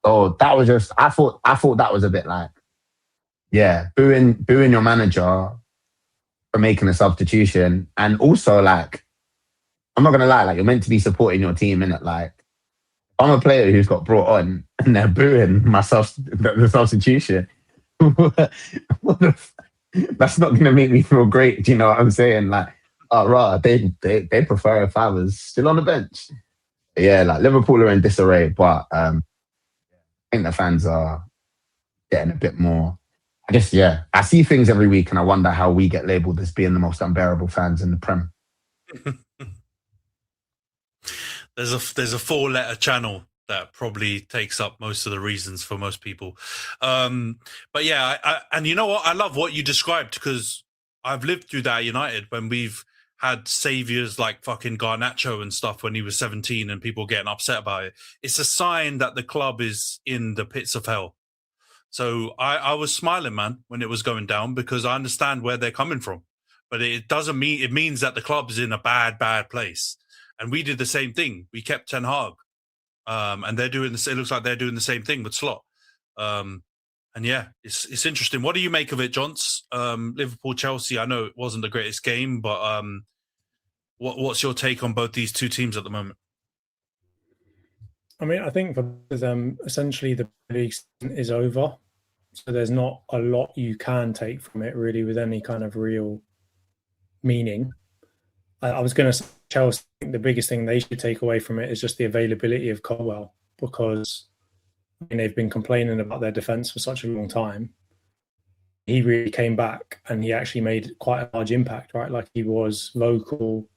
[SPEAKER 3] So that was just, I thought that was a bit like, yeah, booing your manager for making a substitution. And also, like, I'm not gonna lie, like, you're meant to be supporting your team, innit? Like, I'm a player who's got brought on and they're booing the substitution. That's not gonna make me feel great. Do you know what I'm saying? Like, oh, right, they prefer if I was still on the bench. Yeah, like Liverpool are in disarray, but I think the fans are getting a bit more. I guess, yeah, I see things every week and I wonder how we get labelled as being the most unbearable fans in the Prem.
[SPEAKER 2] There's a 4-letter channel that probably takes up most of the reasons for most people. But yeah, and you know what? I love what you described because I've lived through that at United when we've had saviors like fucking Garnacho and stuff when he was 17 and people getting upset about it. It's a sign that the club is in the pits of hell. So I was smiling, man, when it was going down because I understand where they're coming from. But it doesn't mean, it means that the club's in a bad place. And we did the same thing. We kept Ten Hag. And they're doing this. It looks like they're doing the same thing with Slot. And yeah, it's interesting. What do you make of it, Jonts? Liverpool, Chelsea. I know it wasn't the greatest game, but what's your take on both these two teams at the moment?
[SPEAKER 4] I mean, I think for them, essentially the league is over, so there's not a lot you can take from it really with any kind of real meaning. I was going to say Chelsea. I think the biggest thing they should take away from it is just the availability of Colwell, because I mean, they've been complaining about their defence for such a long time. He really came back and he actually made quite a large impact, right? Like he was vocal,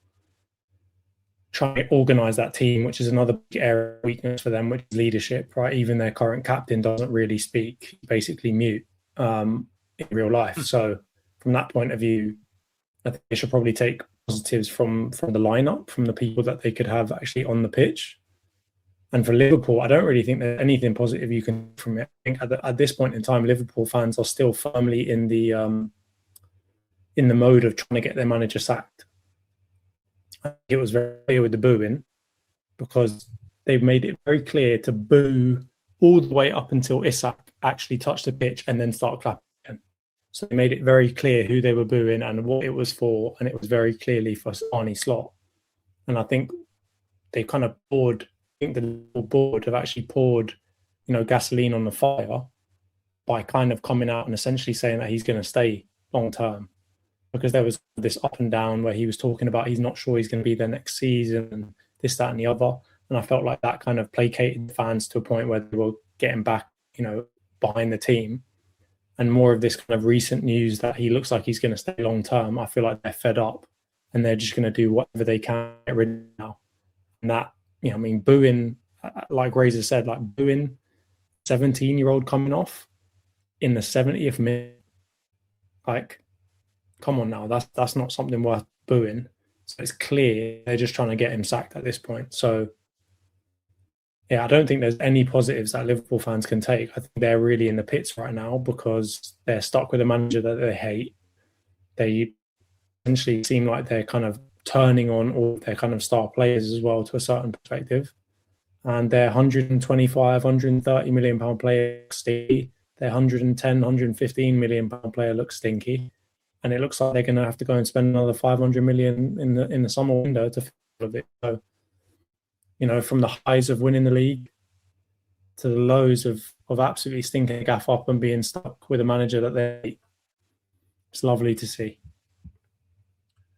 [SPEAKER 4] trying to organise that team, which is another big area of weakness for them, which is leadership, right? Even their current captain doesn't really speak, basically mute in real life. So from that point of view, I think they should probably take positives from the lineup, from the people that they could have actually on the pitch. And for Liverpool, I don't really think there's anything positive you can from it. I think at this point in time, Liverpool fans are still firmly in the mode of trying to get their manager sacked. I think it was very clear with the booing, because they've made it very clear to boo all the way up until Isak actually touched the pitch and then start clapping again. So they made it very clear who they were booing and what it was for, and it was very clearly for Arne Slot. And I think they kind of poured. I think the board have actually poured, gasoline on the fire by kind of coming out and essentially saying that he's going to stay long term, because there was this up and down where he was talking about he's not sure he's going to be there next season and this, that, and the other. And I felt like that kind of placated the fans to a point where they were getting back, behind the team. And more of this kind of recent news that he looks like he's going to stay long term, I feel like they're fed up and they're just going to do whatever they can to get rid of him now. And that, booing, like Razor said, like booing 17-year-old coming off in the 70th minute, like, come on now, that's not something worth booing. So it's clear they're just trying to get him sacked at this point. So, yeah, I don't think there's any positives that Liverpool fans can take. I think they're really in the pits right now because they're stuck with a manager that they hate. They essentially seem like they're kind of turning on all their kind of star players as well to a certain perspective. And their 125, 130 million pound player looks stinky. Their 110, 115 million pound player looks stinky. And it looks like they're going to have to go and spend another 500 million in the summer window to fill all of it. So, from the highs of winning the league to the lows of absolutely stinking gaff up and being stuck with a manager that they hate. It's lovely to see.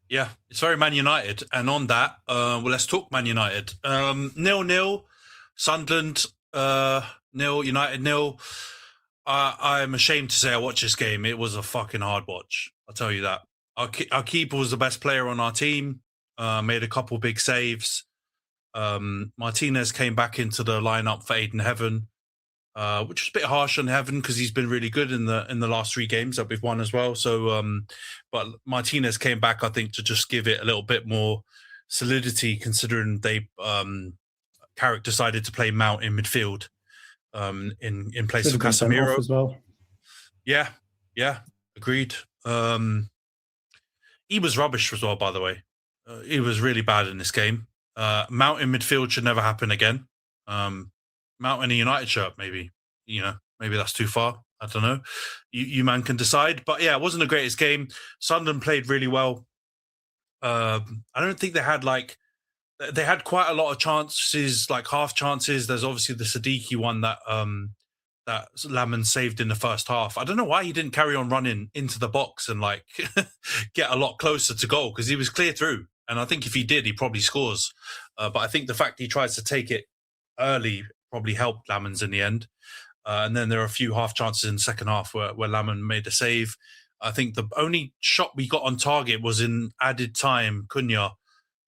[SPEAKER 2] Yeah, it's very Man United. And on that, let's talk Man United. 0-0, Sunderland 0, United 0. I'm ashamed to say I watched this game. It was a fucking hard watch. I'll tell you that. Our keeper was the best player on our team, made a couple big saves. Martinez came back into the lineup for Aiden Heaven, which was a bit harsh on Heaven because he's been really good in the last 3 games that we've won as well. So, but Martinez came back, I think, to just give it a little bit more solidity, considering Carrick decided to play Mount in midfield, in place of Casemiro
[SPEAKER 4] as well.
[SPEAKER 2] Yeah, agreed. He was rubbish as well, by the way. He was really bad in this game. Mount in midfield should never happen again. Mount in a United shirt, maybe. Maybe that's too far. I don't know. You man can decide. But yeah, it wasn't the greatest game. Sunderland played really well. I don't think they had quite a lot of chances, like half chances. There's obviously the Siddiqui one that Lamman saved in the first half. I don't know why he didn't carry on running into the box and get a lot closer to goal, because he was clear through. And I think if he did, he probably scores. But I think the fact he tries to take it early probably helped Lammans in the end. And then there are a few half chances in the second half where Lamman made a save. I think the only shot we got on target was in added time, Cunha,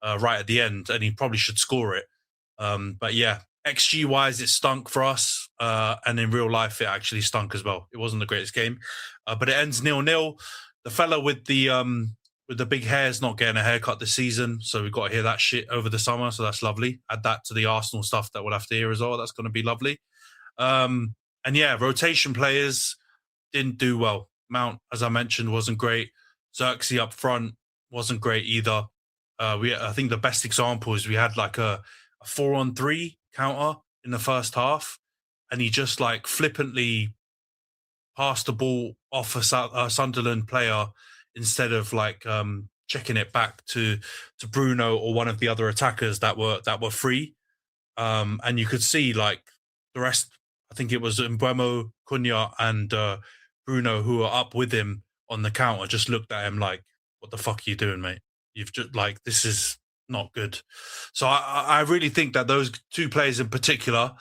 [SPEAKER 2] right at the end, and he probably should score it. But yeah, XG-wise, it stunk for us. And in real life, it actually stunk as well. It wasn't the greatest game. But it ends 0-0. the fella with the big hair is not getting a haircut this season, so we've got to hear that shit over the summer. So that's lovely. Add that to the Arsenal stuff that we'll have to hear as well. That's going to be lovely. And yeah, rotation players didn't do well. Mount, as I mentioned, wasn't great. Xerxes up front wasn't great either. I think the best example is we had like a 4-on-3 counter in the first half, and he just like flippantly passed the ball off a Sunderland player instead of like checking it back to Bruno or one of the other attackers that were free. And you could see like the rest. I think it was Mbeumo, Cunha, and Bruno who were up with him on the counter. Just looked at him like, "What the fuck are you doing, mate? You've just like this is not good." So I really think that those two players in particular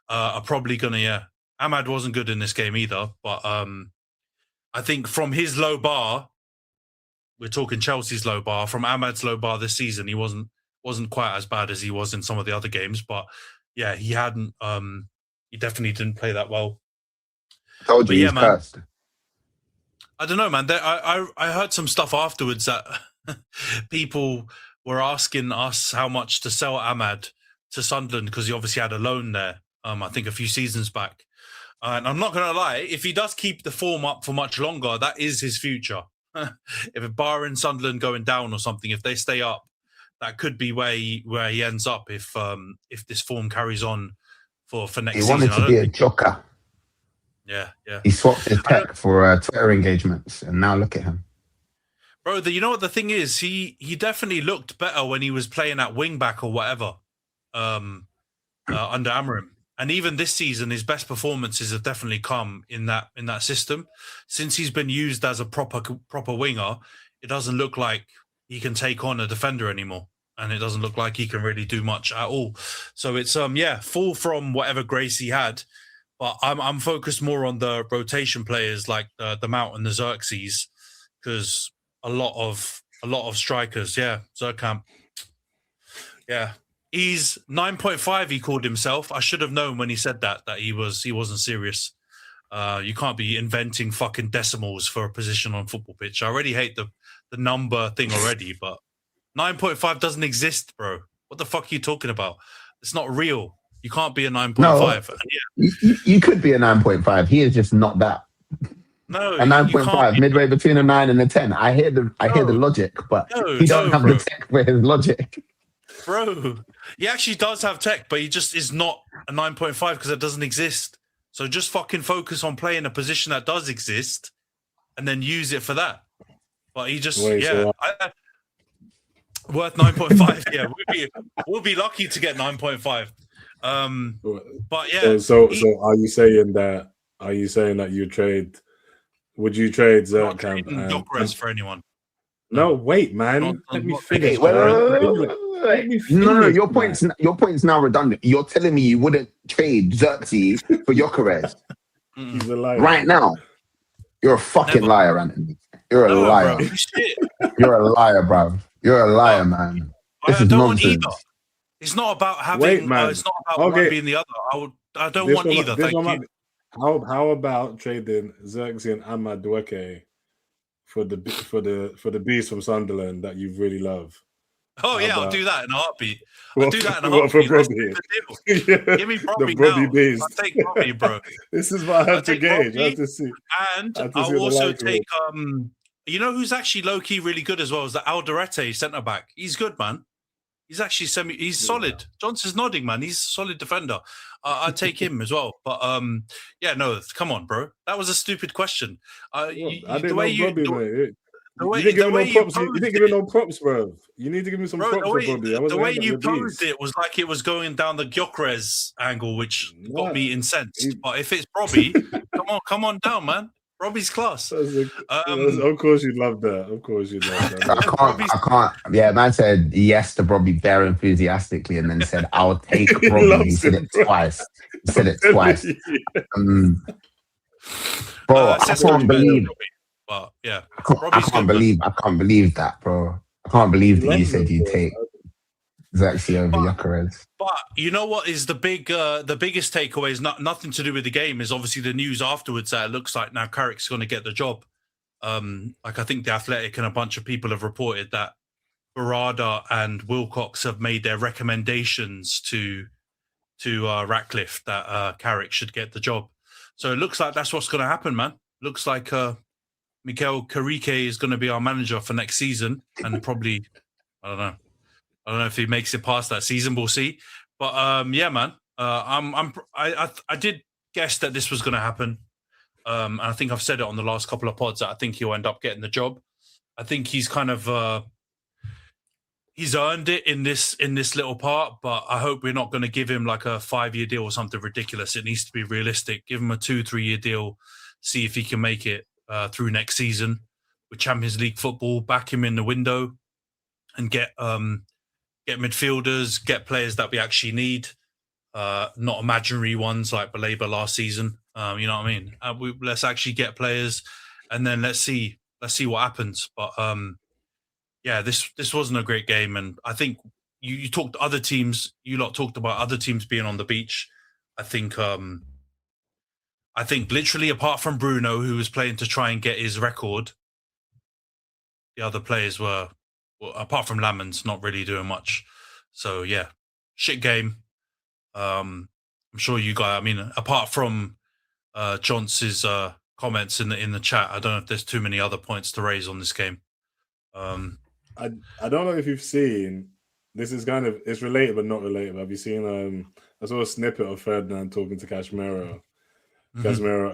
[SPEAKER 2] are probably gonna. Yeah, Ahmad wasn't good in this game either, but I think from his low bar, we're talking Chelsea's low bar. From Ahmad's low bar this season, he wasn't quite as bad as he was in some of the other games. But yeah, he hadn't. He definitely didn't play that well.
[SPEAKER 3] Told you, he's cursed.
[SPEAKER 2] I don't know, man. I heard some stuff afterwards that people were asking us how much to sell Ahmad to Sunderland because he obviously had a loan there. I think a few seasons back. And I'm not going to lie, if he does keep the form up for much longer, that is his future. If barring Sunderland going down or something, if they stay up, that could be where he ends up if this form carries on for next season.
[SPEAKER 3] He wanted to be a joker.
[SPEAKER 2] Yeah.
[SPEAKER 3] He swapped his tech for Twitter engagements, and now look at him.
[SPEAKER 2] Bro, you know what the thing is? He definitely looked better when he was playing at wing back or whatever under Amorim. And even this season, his best performances have definitely come in that system. Since he's been used as a proper winger, it doesn't look like he can take on a defender anymore, and it doesn't look like he can really do much at all. So it's full from whatever grace he had. But I'm focused more on the rotation players like the Mount and the Xerxes, because a lot of strikers, Zerkamp, he's 9.5. He called himself. I should have known when he said that he wasn't serious. You can't be inventing fucking decimals for a position on football pitch. I already hate the number thing already, but 9.5 doesn't exist, bro. What the fuck are you talking about? It's not real. You can't be a 9.5.
[SPEAKER 3] No, you could be a 9.5. He is just not that.
[SPEAKER 2] No,
[SPEAKER 3] a 9.5, midway between a 9 and a 10. I hear the logic, but he don't have the tech for his logic.
[SPEAKER 2] Bro, he actually does have tech, but he just is not a 9.5 because it doesn't exist. So just fucking focus on playing a position that does exist and then use it for that. But he just, worth 9.5. Yeah, we'll be lucky to get 9.5. But yeah.
[SPEAKER 5] So are you saying that would you trade Zerkamp and
[SPEAKER 2] Gyökeres for anyone?
[SPEAKER 5] No, wait, man. Let me finish.
[SPEAKER 3] No, your point's now redundant. You're telling me you wouldn't trade Xerxes for Gyökeres.
[SPEAKER 5] He's a liar.
[SPEAKER 3] Right now. You're a fucking liar, Antony. You're a liar. You're a liar, bro. You're a liar, man. This is nonsense.
[SPEAKER 2] It's not about having. It's not about one being the other. I don't want either. Thank you.
[SPEAKER 5] How about trading Xerxes and Ahmad Dweke for the beast from Sunderland that you really love?
[SPEAKER 2] Oh yeah, I'll do that in a heartbeat. I'll do that in a heartbeat.
[SPEAKER 5] For Bobby.
[SPEAKER 2] Give me Bobby now.
[SPEAKER 5] Beast.
[SPEAKER 2] I'll take Bobby, bro.
[SPEAKER 5] This is what I have to gauge. I have to see.
[SPEAKER 2] And I'll also take. You know who's actually low key really good as well is the Alderete centre back. He's good, man. He's actually he's solid. Johnson's nodding, man. He's a solid defender. I'd take him as well. But come on, bro. That was a stupid question.
[SPEAKER 5] You didn't give me no props, bro. You need to give me some props for Bobby.
[SPEAKER 2] The way you posed it was like it was going down the Gyökeres angle, which got me incensed. But if it's Bobby, come on down, man. Robbie's class.
[SPEAKER 5] Of course you'd love that. Of course you'd love that.
[SPEAKER 3] I can't. Yeah, man said yes to Robbie very enthusiastically and then said, I'll take Robbie. He said it twice. Bro, I can't believe.
[SPEAKER 2] But yeah,
[SPEAKER 3] I can't believe that, bro. I can't believe that you said you take Xerxes over Gyökeres.
[SPEAKER 2] But you know what is the biggest takeaway is nothing to do with the game, is obviously the news afterwards that it looks like now Carrick's going to get the job. Like I think the Athletic and a bunch of people have reported that Barada and Wilcox have made their recommendations to Ratcliffe that Carrick should get the job. So it looks like that's what's going to happen, man. Looks like Mikel Carrique is going to be our manager for next season, and probably I don't know if he makes it past that season. We'll see. But yeah, man, I did guess that this was going to happen. And I think I've said it on the last couple of pods that I think he'll end up getting the job. I think he's kind of he's earned it in this little part, but I hope we're not going to give him like a 5-year deal or something ridiculous. It needs to be realistic. Give him a 2-3 year deal. See if he can make it through next season with Champions League football. Back him in the window and get midfielders, get players that we actually need, not imaginary ones like Baleba last season. You know what I mean? Let's actually get players, and then let's see what happens. But yeah, this wasn't a great game, and I think you talked to other teams. You lot talked about other teams being on the beach. I think literally apart from Bruno, who was playing to try and get his record, the other players were, well, apart from Lamans, not really doing much. So yeah, shit game. I'm sure you guys. I mean, apart from Johns's comments in the chat, I don't know if there's too many other points to raise on this game.
[SPEAKER 5] I don't know if you've seen, this is kind of, it's related but not related. Have you seen I saw a snippet of Ferdinand talking to Casemiro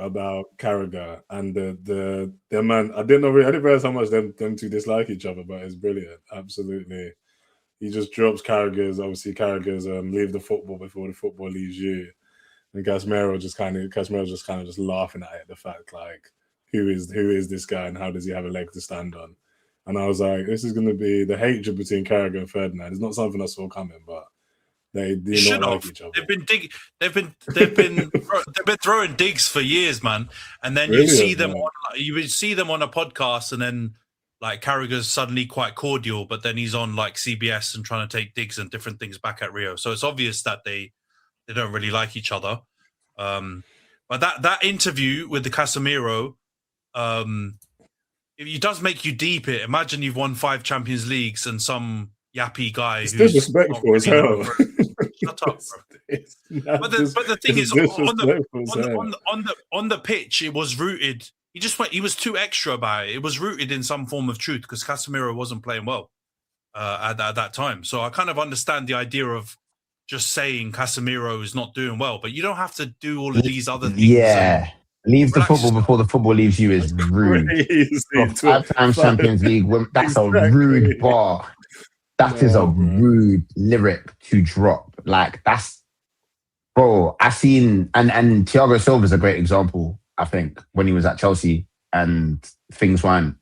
[SPEAKER 5] about Carragher, and the man, I didn't realize how much them two dislike each other, but it's brilliant. Absolutely. He just drops Carragher's leave the football before the football leaves you. And Casemiro just kind of laughing at it, the fact like, who is this guy and how does he have a leg to stand on? And I was like, this is going to be the hatred between Carragher and Ferdinand. It's not something I saw coming, but they do not like each other.
[SPEAKER 2] They've been throwing digs for years, man. And then you see them on a podcast, and then like Carragher's suddenly quite cordial, but then he's on like CBS and trying to take digs and different things back at Rio. So it's obvious that they don't really like each other. But that interview with the Casemiro, it does make you deep it. Imagine you've won 5 Champions Leagues and some yappy guy who's
[SPEAKER 5] disrespectful as hell.
[SPEAKER 2] Shut up, bro. But the thing is, on the pitch, it was rooted. He was too extra about it. It was rooted in some form of truth because Casemiro wasn't playing well at that time. So I kind of understand the idea of just saying Casemiro is not doing well, but you don't have to do all of these other things.
[SPEAKER 3] Yeah. Leave the football before the football leaves you is rude. 5-time Champions League, that's a rude bar. That is a rude lyric to drop. Like, that's, bro, I seen, and Thiago Silva's a great example, I think, when he was at Chelsea and things weren't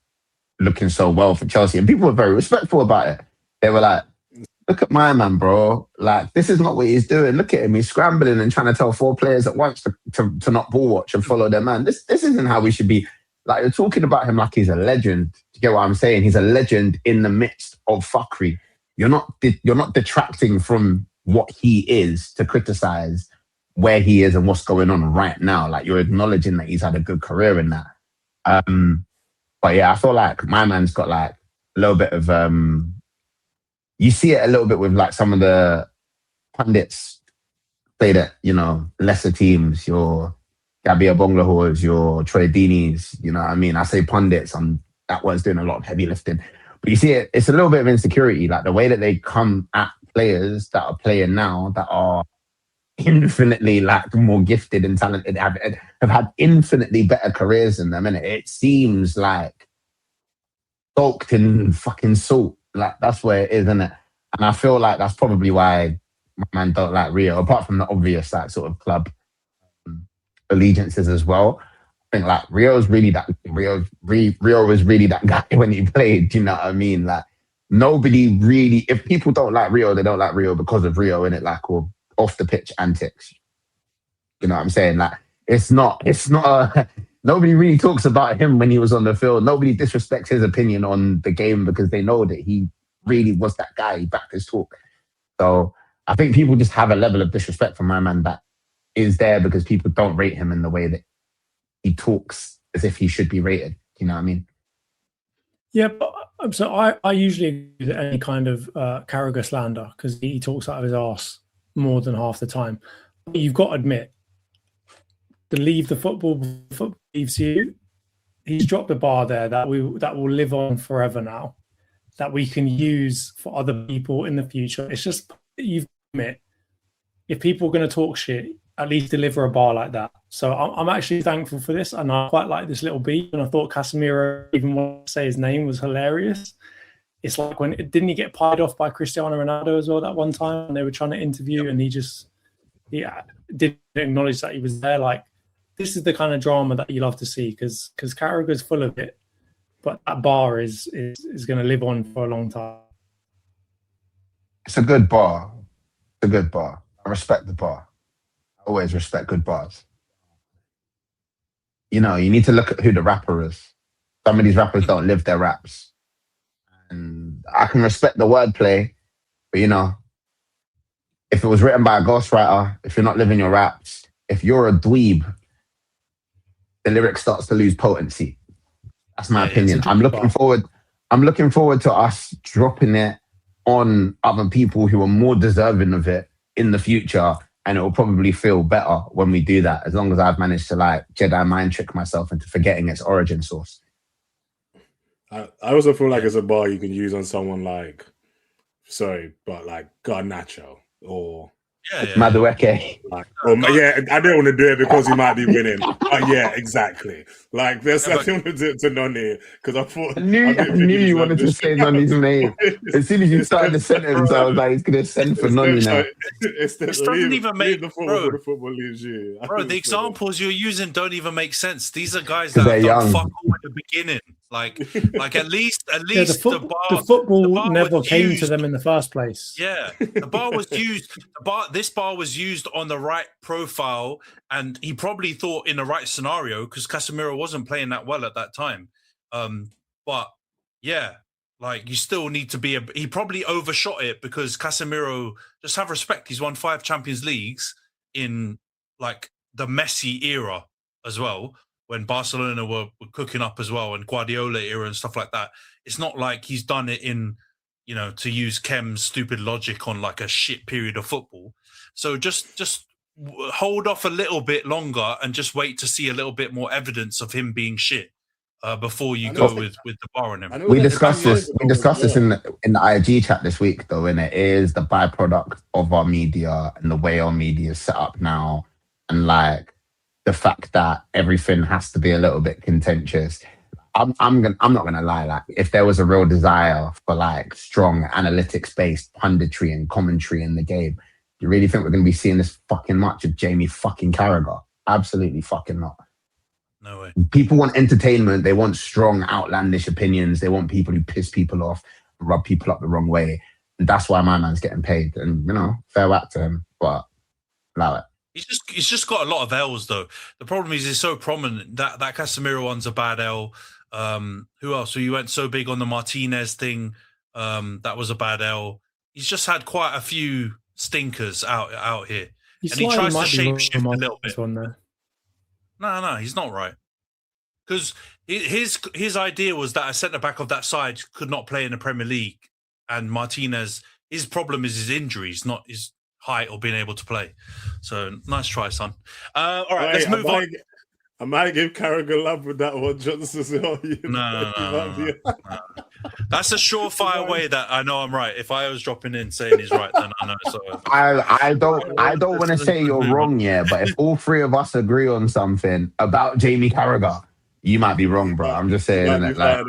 [SPEAKER 3] looking so well for Chelsea. And people were very respectful about it. They were like, look at my man, bro. Like, this is not what he's doing. Look at him. He's scrambling and trying to tell 4 players at once to not ball watch and follow their man. This isn't how we should be. Like, you're talking about him like he's a legend. Do you get what I'm saying? He's a legend in the midst of fuckery. You're not detracting from what he is to criticize where he is and what's going on right now. Like, you're acknowledging that he's had a good career in that. But yeah, I feel like my man's got like a little bit of you see it a little bit with like some of the pundits played at, lesser teams, your Gabby Bonglahors, your Troy Deeney's, you know what I mean? I say pundits, that one's doing a lot of heavy lifting. But you see it's a little bit of insecurity, like the way that they come at players that are playing now that are infinitely like more gifted and talented, have had infinitely better careers than them, and it seems like soaked in fucking salt. Like, that's where it is, isn't it? And I feel like that's probably why my man don't like Rio, apart from the obvious like sort of club allegiances as well. I think like Rio was really that guy when he played, you know what I mean? Like, nobody really, if people don't like Rio, they don't like Rio because of Rio, innit? Like, or off the pitch antics. You know what I'm saying? Like, it's not nobody really talks about him when he was on the field. Nobody disrespects his opinion on the game because they know that he really was that guy. He backed his talk. So I think people just have a level of disrespect for my man that is there because people don't rate him in the way that he talks as if he should be rated. You know what I mean?
[SPEAKER 4] Yeah, but so I usually agree with any kind of Carragher slander because he talks out of his arse more than half the time. But you've got to admit, to leave the football leaves you. He's dropped a bar there that will live on forever now, that we can use for other people in the future. It's just you've admit if people are going to talk shit, at least deliver a bar like that. So I'm actually thankful for this, and I quite like this little beat. And I thought Casemiro, even want to say his name, was hilarious. It's like didn't he get pied off by Cristiano Ronaldo as well that one time when they were trying to interview, and he didn't acknowledge that he was there. Like, this is the kind of drama that you love to see because Carragher's full of it, but that bar is going to live on for a long time.
[SPEAKER 3] It's a good bar. It's a good bar. I respect the bar. I always respect good bars. You know, you need to look at who the rapper is. Some of these rappers don't live their raps. And I can respect the wordplay, but you know, if it was written by a ghostwriter, if you're not living your raps, if you're a dweeb, the lyric starts to lose potency. That's my opinion. I'm looking forward to us dropping it on other people who are more deserving of it in the future, and it will probably feel better when we do that, as long as I've managed to like Jedi mind trick myself into forgetting its origin source.
[SPEAKER 5] I also feel like it's a bar you can use on someone like, like Garnacho or
[SPEAKER 3] Madueke.
[SPEAKER 5] I don't want to do it because he might be winning. Yeah, exactly. Like, there's nothing to Noni because I thought
[SPEAKER 3] I knew you wanted to say Noni's name. As soon as you started the sentence, I was like, he's gonna send for Noni now.
[SPEAKER 2] This doesn't even make
[SPEAKER 5] the football leaves you.
[SPEAKER 2] Bro, the examples you're using don't even make sense. These are guys that have done fuck all at the beginning. Like at least
[SPEAKER 4] the football never came to them in the first place.
[SPEAKER 2] Yeah, the bar was used. This bar was used on the right profile, and he probably thought in the right scenario because Casemiro wasn't playing that well at that time. But yeah, like you still need to be. He probably overshot it because Casemiro, just have respect. He's won 5 Champions Leagues in like the Messi era as well, when Barcelona were cooking up as well, and Guardiola era and stuff like that. It's not like he's done it in, you know, to use Kem's stupid logic on like a shit period of football. So just hold off a little bit longer and just wait to see a little bit more evidence of him being shit before you go with the bar on him.
[SPEAKER 3] We discussed this. We discussed this in the IG chat this week, though, and it is the byproduct of our media and the way our media is set up now, and like the fact that everything has to be a little bit contentious. I'm not gonna lie. Like, if there was a real desire for like strong analytics-based punditry and commentary in the game, you really think we're gonna be seeing this fucking much of Jamie fucking Carragher? Absolutely fucking not.
[SPEAKER 2] No way.
[SPEAKER 3] People want entertainment. They want strong, outlandish opinions. They want people who piss people off, rub people up the wrong way. And that's why my man's getting paid. And, you know, fair whack to him, but allow it.
[SPEAKER 2] He's just got a lot of L's though. The problem is he's so prominent. That Casemiro one's a bad L. Who else? So you went so big on the Martinez thing. That was a bad L. He's just had quite a few stinkers out here. And he tries to shape shift a little bit. No, he's not right. Because his idea was that a centre-back of that side could not play in the Premier League. And Martinez, his problem is his injuries, not his height or being able to play. So, nice try, son. All right, let's move on.
[SPEAKER 5] I might give Carragher love with that one, Johnson.
[SPEAKER 3] No.
[SPEAKER 2] That's a surefire way that I know I'm right. If I was dropping in saying he's right, then I know. So
[SPEAKER 3] I don't want to say you're wrong, yeah, but if all three of us agree on something about Jamie Carragher, you might be wrong, bro. I'm just saying that. Like,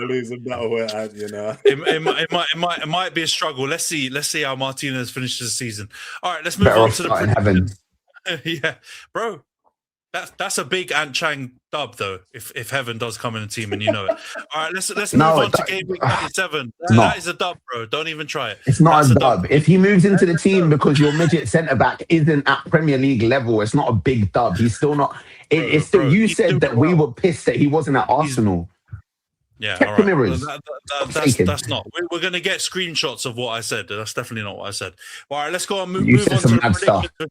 [SPEAKER 2] it might be a struggle. Let's see how Martinez finishes the season. All right, let's move on to the predictions. Yeah, bro. That's a big Ant Chang dub though. If Heaven does come in the team and you know it. All right, let's move on to game week 97. That is a dub, bro. Don't even try it.
[SPEAKER 3] It's not a dub. If he moves into the team because your midget centre back isn't at Premier League level, it's not a big dub. He's still not. It's still. You said that we were pissed that he wasn't at Arsenal.
[SPEAKER 2] Yeah, all right. That's not. We're going to get screenshots of what I said. That's definitely not what I said. All right, let's go on. Move on to the predictions for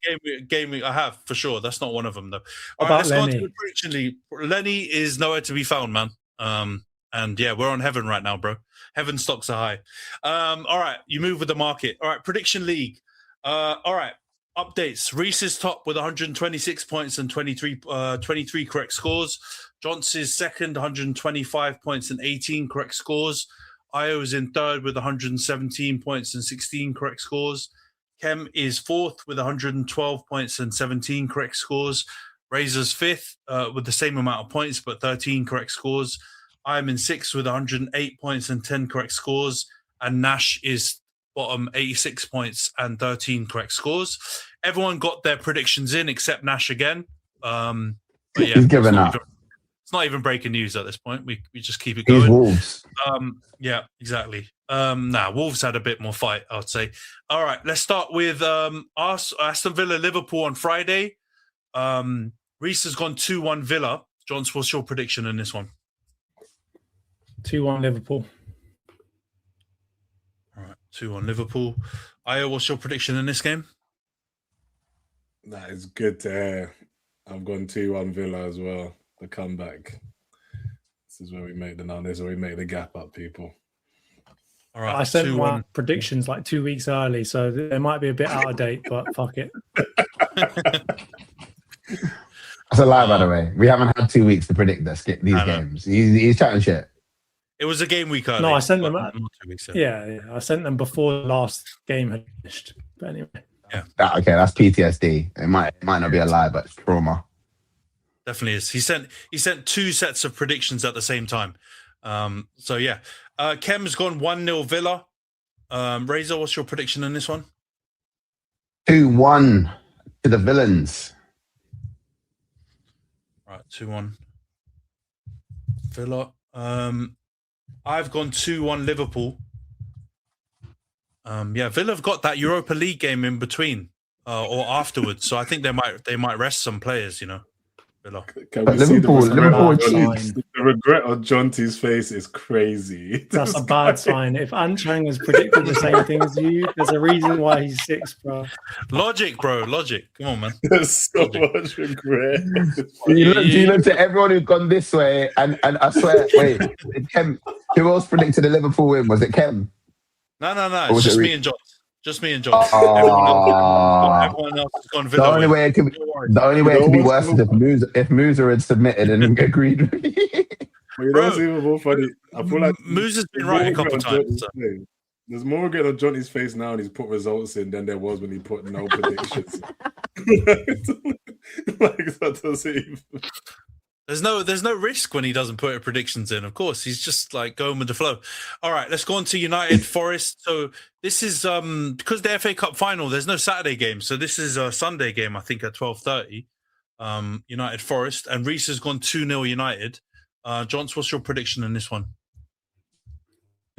[SPEAKER 2] game week. I have, for sure. That's not one of them, though. All right, let's go on to the prediction league. Lenny is nowhere to be found, man. And yeah, we're on heaven right now, bro. Heaven stocks are high. All right, you move with the market. All right, prediction league. All right, updates. Reese is top with 126 points and 23 correct scores. Johnson's second, 125 points and 18 correct scores. Io is in third with 117 points and 16 correct scores. Kem is fourth with 112 points and 17 correct scores. Razor's fifth with the same amount of points, but 13 correct scores. I'm in sixth with 108 points and 10 correct scores. And Nash is bottom, 86 points and 13 correct scores. Everyone got their predictions in except Nash again. But yeah,
[SPEAKER 3] he's given up.
[SPEAKER 2] It's not even breaking news at this point. We just keep it going.
[SPEAKER 3] He's Wolves.
[SPEAKER 2] Yeah, exactly. Wolves had a bit more fight, I would say. All right, let's start with Aston Villa, Liverpool on Friday. Reese has gone 2-1 Villa. Johns, what's your prediction in this one?
[SPEAKER 4] 2-1 Liverpool.
[SPEAKER 2] All right, 2-1 Liverpool. Io, what's your prediction in this game?
[SPEAKER 5] That is good to hear. I've gone 2-1 Villa as well. The comeback. This is where we make the gap up, people.
[SPEAKER 2] All right,
[SPEAKER 4] I sent my predictions like 2 weeks early, so they might be a bit out of date, but fuck it.
[SPEAKER 3] That's a lie, by the way. We haven't had 2 weeks to predict these games. He's chatting shit.
[SPEAKER 2] It was a game week early.
[SPEAKER 4] No, I sent them.
[SPEAKER 2] Not 2 weeks ago.
[SPEAKER 4] Yeah, I sent them before the last game had finished. But anyway,
[SPEAKER 2] yeah.
[SPEAKER 3] Okay, that's PTSD. It might not be a lie, but it's trauma.
[SPEAKER 2] Definitely is. He sent two sets of predictions at the same time. So yeah, Kem's gone 1-0 Villa. Razor, what's your prediction in this one?
[SPEAKER 3] 2-1 to the Villains.
[SPEAKER 2] Right, 2-1 Villa. I've gone 2-1 Liverpool. Villa have got that Europa League game in between or afterwards, so I think they might rest some players. You know.
[SPEAKER 5] Can we
[SPEAKER 3] Liverpool,
[SPEAKER 5] see
[SPEAKER 3] the
[SPEAKER 5] regret on Jonty's face is crazy.
[SPEAKER 4] That's a bad sign. If Antony has predicted the same thing as you, there's a reason why he's sixth, bro.
[SPEAKER 2] Logic, bro. Logic. Come on, man.
[SPEAKER 5] There's so much regret.
[SPEAKER 3] You looked at everyone who's gone this way, and I swear, wait, Kem, who else predicted a Liverpool win? Was it Kem?
[SPEAKER 2] No. It's just me and John. Just me and John. Everyone else has gone Villa.
[SPEAKER 3] The only way it could be worse is if Musa had submitted and agreed with me.
[SPEAKER 5] Well, you know what's even more funny? I feel like
[SPEAKER 2] Musa's been right a couple of times. So.
[SPEAKER 5] There's more regret on Jonty's face now, and he's put results in than there was when he put no predictions. That doesn't even.
[SPEAKER 2] There's no risk when he doesn't put predictions in. Of course, he's just like going with the flow. All right, let's go on to United Forest. So this is because the FA Cup final. There's no Saturday game, so this is a Sunday game. I think at 12:30. United Forest, and Reese has gone 2-0 United. Johns, what's your prediction in this one?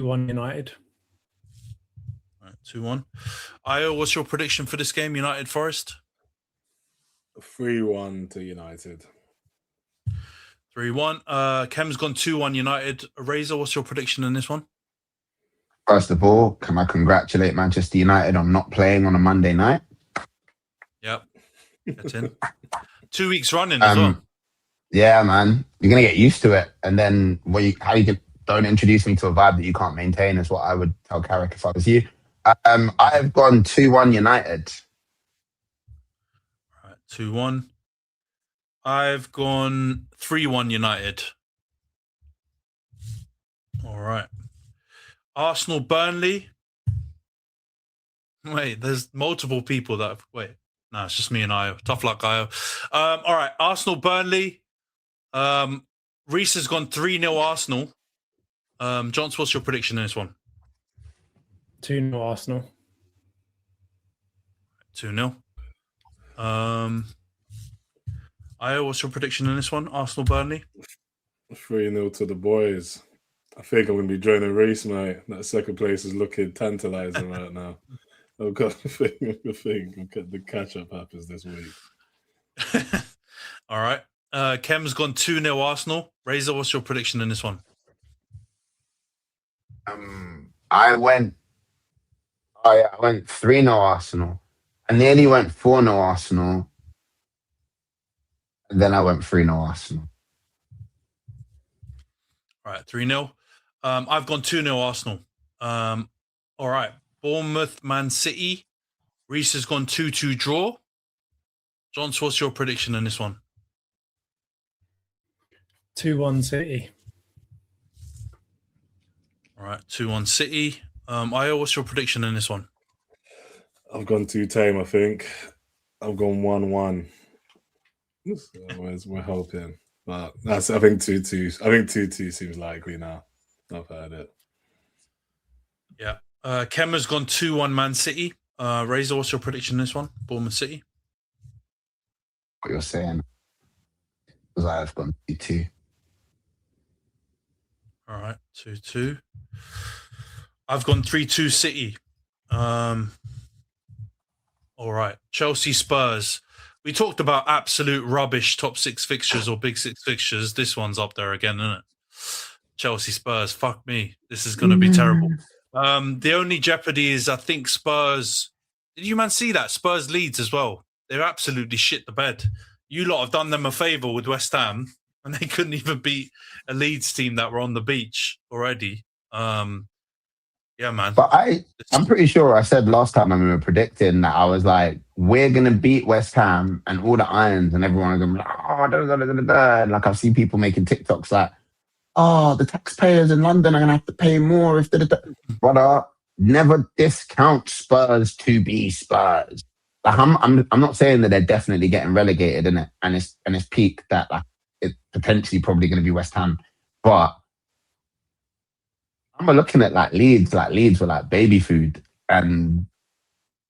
[SPEAKER 4] 2-1 United.
[SPEAKER 2] All right, 2-1. Io, what's your prediction for this game? United Forest.
[SPEAKER 5] 3-1 to United.
[SPEAKER 2] 3-1. Kem's gone 2-1 United. Razor, what's your prediction in this one?
[SPEAKER 3] First of all, can I congratulate Manchester United on not playing on a Monday night?
[SPEAKER 2] Yep. That's in. 2 weeks running as well.
[SPEAKER 3] Yeah, man. You're going to get used to it. And then don't introduce me to a vibe that you can't maintain is what I would tell Carrick if I was you. I've gone 2-1 United.
[SPEAKER 2] All right, 2-1. I've gone 3-1 United. All right. Arsenal, Burnley. Wait, there's multiple people that have... Wait. No, it's just me and Io. Tough luck, Io. All right. Arsenal, Burnley. Reese has gone 3-0 Arsenal. Johns, what's your prediction in this one?
[SPEAKER 4] 2-0 Arsenal.
[SPEAKER 2] 2-0. Io, what's your prediction in this one? Arsenal, Burnley?
[SPEAKER 5] 3-0 to the boys. I think I'm going to be joining Reese, mate. That second place is looking tantalising right now. I've got the thing. The catch-up happens this week.
[SPEAKER 2] All right. Kem's gone 2-0 Arsenal. Razor, what's your prediction in this one?
[SPEAKER 3] I went 3-0 Arsenal. I nearly went 4-0 Arsenal. And then I went 3-0 Arsenal.
[SPEAKER 2] All right, 3-0. I've gone 2-0 Arsenal. All right, Bournemouth, Man City. Reese has gone 2-2 draw. John, what's your prediction in this one?
[SPEAKER 4] 2-1 City.
[SPEAKER 2] All right, 2-1 City. Io, what's your prediction in this one?
[SPEAKER 5] I've gone too tame, I think. I've gone 1-1. So we're hoping. But I think 2-2. I think 2-2 seems likely now. I've heard it.
[SPEAKER 2] Yeah. Kemmer's gone 2-1 Man City. Razor, what's your prediction in this one? Bournemouth City?
[SPEAKER 3] What you're saying. Because I've gone 2-2.
[SPEAKER 2] All right, 2-2. I've gone 3-2 City. All right, Chelsea Spurs. We talked about absolute rubbish top 6 fixtures or big 6 fixtures. This one's up there again, isn't it? Chelsea Spurs. Fuck me. This is going to be terrible. The only jeopardy is I think Spurs. Did you man see that? Spurs Leeds as well. They're absolutely shit the bed. You lot have done them a favour with West Ham and they couldn't even beat a Leeds team that were on the beach already. Yeah, man.
[SPEAKER 3] But I'm pretty sure I said last time when we were predicting that I was like, we're going to beat West Ham and all the Irons and everyone are going to be like, oh, da, da, da, da, da. And like I've seen people making TikToks like, oh, the taxpayers in London are going to have to pay more if they're... Brother, never discount Spurs to be Spurs. Like I'm not saying that they're definitely getting relegated in it and it's peak that like it's potentially probably going to be West Ham. But I'm looking at like Leeds were like baby food and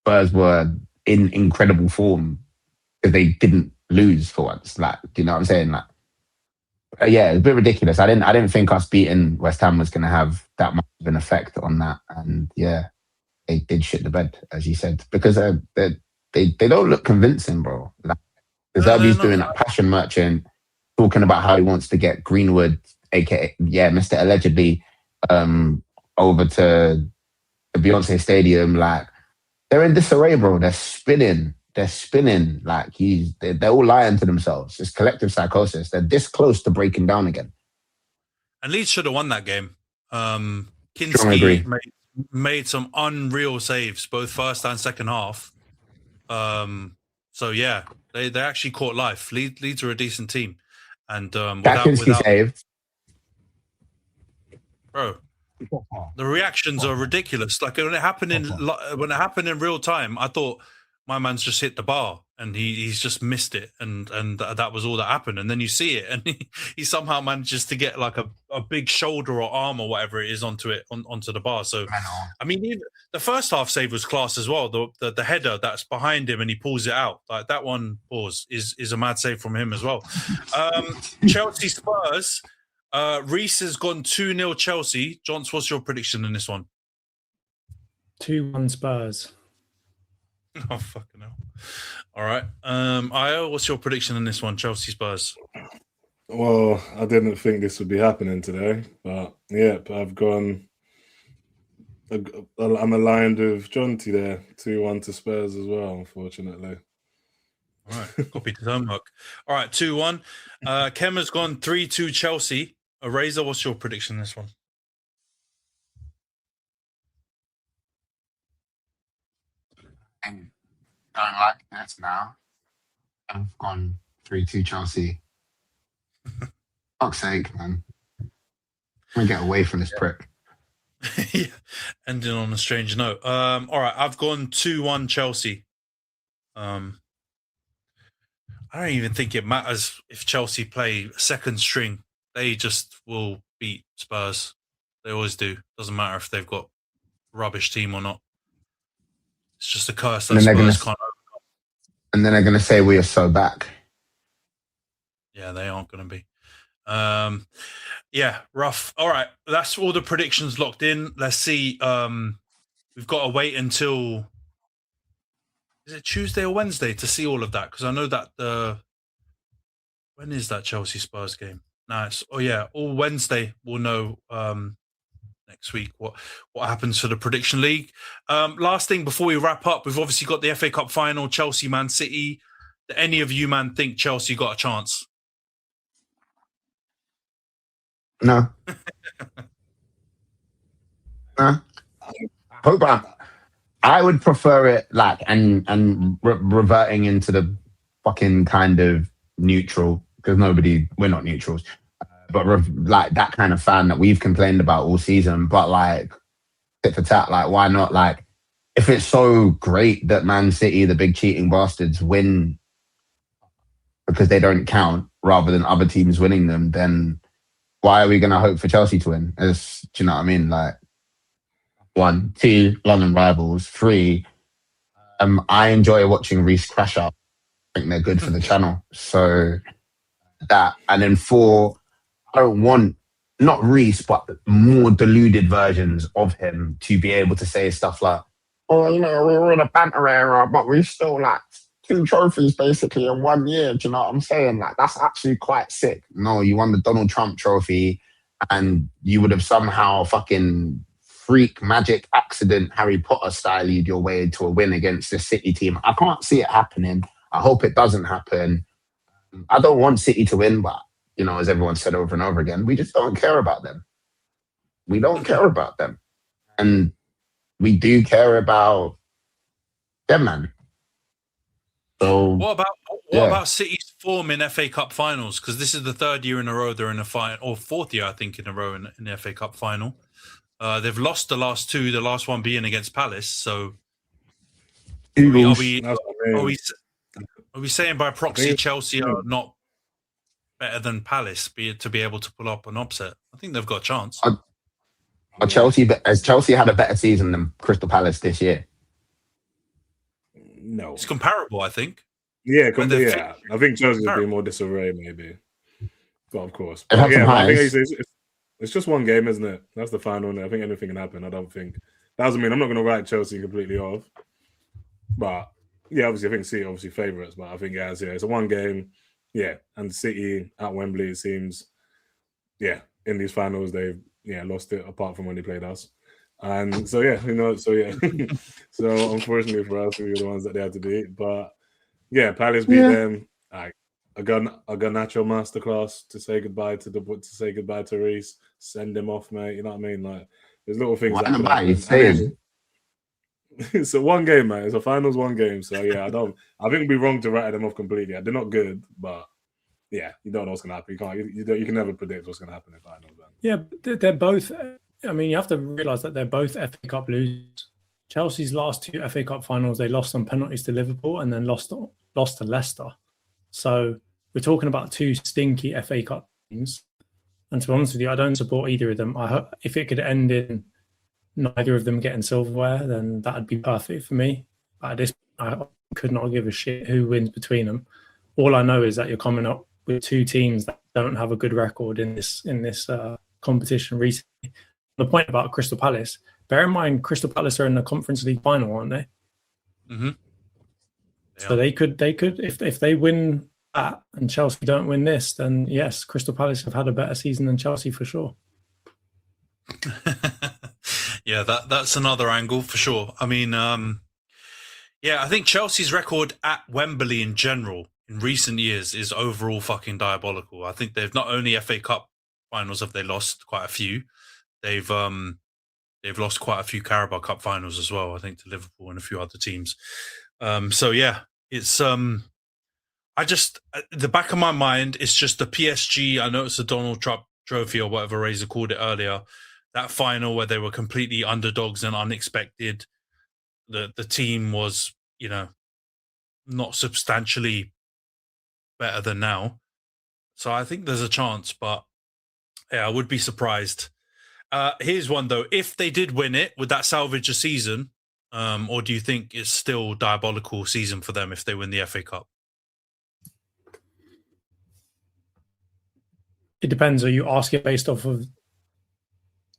[SPEAKER 3] Spurs were in incredible form because they didn't lose for once. Like, do you know what I'm saying? Like, yeah, it's a bit ridiculous. I didn't think us beating West Ham was going to have that much of an effect on that. And yeah, they did shit the bed, as you said, because they don't look convincing, bro. Like, Zerbi's doing that passion merchant, talking about how he wants to get Greenwood, aka Mr. Allegedly, over to the Beyonce Stadium. Like, they're in disarray, bro. They're spinning. Like they're all lying to themselves. It's collective psychosis. They're this close to breaking down again. And
[SPEAKER 2] Leeds should have won that game. Kinski made some unreal saves, both first and second half. So yeah, they actually caught life. Leeds are a decent team, and without
[SPEAKER 3] saved,
[SPEAKER 2] bro, the reactions are ridiculous. Like when it happened in real time, I thought my man's just hit the bar and he's just missed it, and that was all that happened. And then you see it, and he somehow manages to get like a big shoulder or arm or whatever it is onto the bar. So I mean, even the first half save was class as well. The header that's behind him and he pulls it out, like that one is a mad save from him as well. Chelsea Spurs. Reese has gone 2-0 Chelsea. Johns, what's your prediction in this one?
[SPEAKER 4] 2-1 Spurs.
[SPEAKER 2] Oh, fucking hell. All right. Io, what's your prediction in this one? Chelsea Spurs.
[SPEAKER 5] Well, I didn't think this would be happening today, but yeah, I'm aligned with Jonty there. 2-1 to Spurs as well, unfortunately.
[SPEAKER 2] All right. Copied his homework. All right, 2-1. Kem has gone 3-2 Chelsea. Razor, what's your prediction in this one?
[SPEAKER 3] I don't like this now. I've gone 3-2 Chelsea. Fuck's sake, man. I'm going to get away from this prick.
[SPEAKER 2] Yeah. Ending on a strange note. All right, I've gone 2-1 Chelsea. I don't even think it matters if Chelsea play second string. They just will beat Spurs. They always do. Doesn't matter if they've got a rubbish team or not. It's just a curse that Spurs can't overcome.
[SPEAKER 3] And then they're going to say we are so back.
[SPEAKER 2] Yeah, they aren't going to be. Yeah, rough. All right, that's all the predictions locked in. Let's see. We've got to wait until... Is it Tuesday or Wednesday to see all of that? Because I know that when is that Chelsea Spurs game? Nice. Oh yeah, all Wednesday we'll know next week what happens for the prediction league. Last thing before we wrap up, we've obviously got the FA Cup final, Chelsea Man City. Do any of you man think Chelsea got a chance?
[SPEAKER 3] No. No. Hope I would prefer it like and reverting into the fucking kind of neutral, because we're not neutrals, but like that kind of fan that we've complained about all season. But like tit for tat, like why not? Like if it's so great that Man City, the big cheating bastards, win because they don't count rather than other teams winning them, then why are we going to hope for Chelsea to win? Do you know what I mean? Like 1, 2, London rivals. 3, I enjoy watching Reece crash out. I think they're good for the channel. So that, and then 4, I don't want not Reece, but more deluded versions of him to be able to say stuff like, "Oh, we were in a banter era, but we still like 2 trophies basically in 1 year." Do you know what I'm saying? Like that's actually quite sick. No, you won the Donald Trump trophy, and you would have somehow fucking freak magic accident Harry Potter style your way to a win against the City team. I can't see it happening. I hope it doesn't happen. I don't want City to win, but as everyone said over and over again, we just don't care about them. We don't care about them. And we do care about them, man. So
[SPEAKER 2] what about City's form in FA Cup finals? Because this is the 3rd year in a row they're in a final, or 4th year, I think, in a row in the FA Cup final. They've lost the last 2, the last one being against Palace. So are we saying by proxy Chelsea are not better than Palace to be able to pull up an upset? I think they've got a chance.
[SPEAKER 3] Has Chelsea had a better season than Crystal Palace this year?
[SPEAKER 5] No.
[SPEAKER 2] It's comparable, I think.
[SPEAKER 5] Yeah, I think Chelsea would be more disarray, maybe. But of course. But
[SPEAKER 3] I
[SPEAKER 5] think it's just one game, isn't it? That's the final. I think anything can happen. I don't think. That doesn't mean I'm not going to write Chelsea completely off. But, yeah, obviously, I think City obviously favourites. But I think, it's a one game. Yeah, and City at Wembley, it seems, in these finals, they've lost it apart from when they played us. And so, who knows? So, so unfortunately for us, we were the ones that they had to beat. But, Palace beat them. A Garnacho masterclass to say goodbye to Reece, send him off, mate. You know what I mean? Like, there's little things that can happen. It's a one game, man. It's a finals one game. So I think it'd be wrong to write them off completely. They're not good, but you don't know what's gonna happen. You can never predict what's gonna happen in finals. Man.
[SPEAKER 4] Yeah, they're both. I mean, you have to realise that they're both FA Cup losers. Chelsea's last 2 FA Cup finals, they lost on penalties to Liverpool and then lost to Leicester. So we're talking about 2 stinky FA Cup teams. And to be honest with you, I don't support either of them. I hope if it could end in neither of them getting silverware, then that'd be perfect for me. But at this point, I could not give a shit who wins between them. All I know is that you're coming up with 2 teams that don't have a good record in this competition recently. The point about Crystal Palace, bear in mind, Crystal Palace are in the Conference League final, aren't they?
[SPEAKER 2] Mm-hmm.
[SPEAKER 4] Yeah. So they could if they win that and Chelsea don't win this, then yes, Crystal Palace have had a better season than Chelsea for sure.
[SPEAKER 2] Yeah, that's another angle for sure. I mean, I think Chelsea's record at Wembley in general in recent years is overall fucking diabolical. I think they've not only FA Cup finals have they lost quite a few, they've lost quite a few Carabao Cup finals as well. I think to Liverpool and a few other teams. It's I just the back of my mind is just the PSG. I know it's the Donald Trump trophy or whatever Razor called it earlier. That final where they were completely underdogs and unexpected. The team was, not substantially better than now. So I think there's a chance, but I would be surprised. Here's one though. If they did win it, would that salvage a season? Or do you think it's still diabolical season for them if they win the FA Cup?
[SPEAKER 4] It depends. Are you asking based off of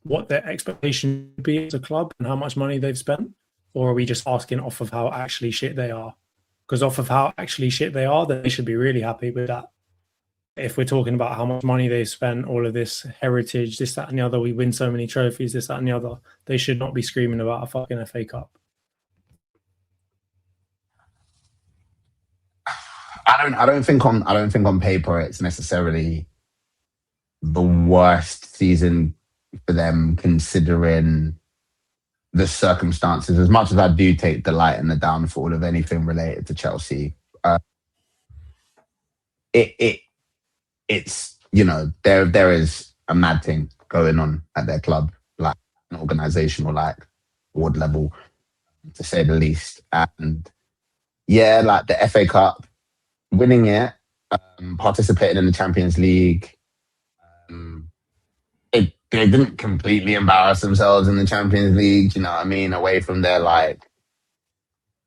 [SPEAKER 4] what their expectation would be as a club and how much money they've spent? Or are we just asking off of how actually shit they are? Because off of how actually shit they are, then they should be really happy with that. If we're talking about how much money they've spent, all of this heritage, this, that, and the other, we win so many trophies, this, that, and the other, they should not be screaming about a fucking FA Cup.
[SPEAKER 3] I don't think on paper it's necessarily the worst season for them considering the circumstances. As much as I do take delight in the downfall of anything related to Chelsea, it's there is a mad thing going on at their club, like an organizational, like ward level, to say the least. And yeah, like the FA Cup, winning it, participating in the Champions League. They didn't completely embarrass themselves in the Champions League, you know what I mean? Away from their like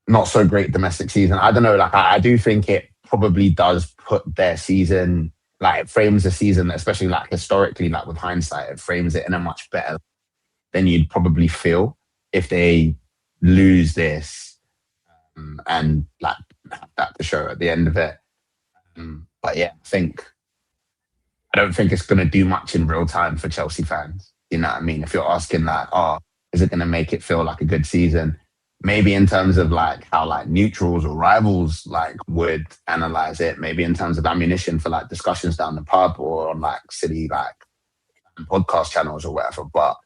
[SPEAKER 3] not so great domestic season. I don't know, like I do think it probably does put their season, like it frames the season, especially like historically, like with hindsight, it frames it in a much better than you'd probably feel if they lose this and like have that to show at the end of it. But yeah, I don't think it's going to do much in real time for Chelsea fans. You know what I mean? If you're asking like, is it going to make it feel like a good season? Maybe in terms of like how like neutrals or rivals like would analyze it. Maybe in terms of ammunition for like discussions down the pub or on like city like podcast channels or whatever. But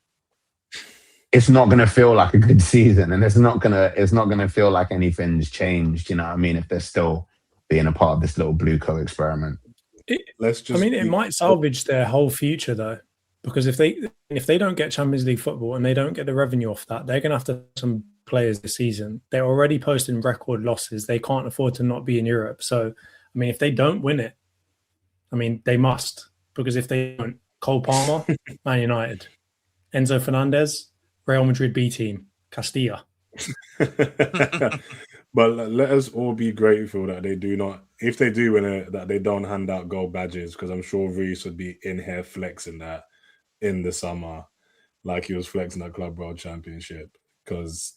[SPEAKER 3] it's not going to feel like a good season, and it's not going to feel like anything's changed. You know what I mean? If they're still being a part of this little blue co experiment.
[SPEAKER 4] It might salvage their whole future though, because if they don't get Champions League football and they don't get the revenue off that, they're going to have to have some players this season. They're already posting record losses. They can't afford to not be in Europe. So, I mean, if they don't win it, I mean, they must, because if they don't, Cole Palmer, Man United, Enzo Fernandez, Real Madrid B team, Castilla.
[SPEAKER 5] But let us all be grateful that they do not, if they do win it, that they don't hand out gold badges, because I'm sure Reece would be in here flexing that in the summer, like he was flexing that Club World Championship. Because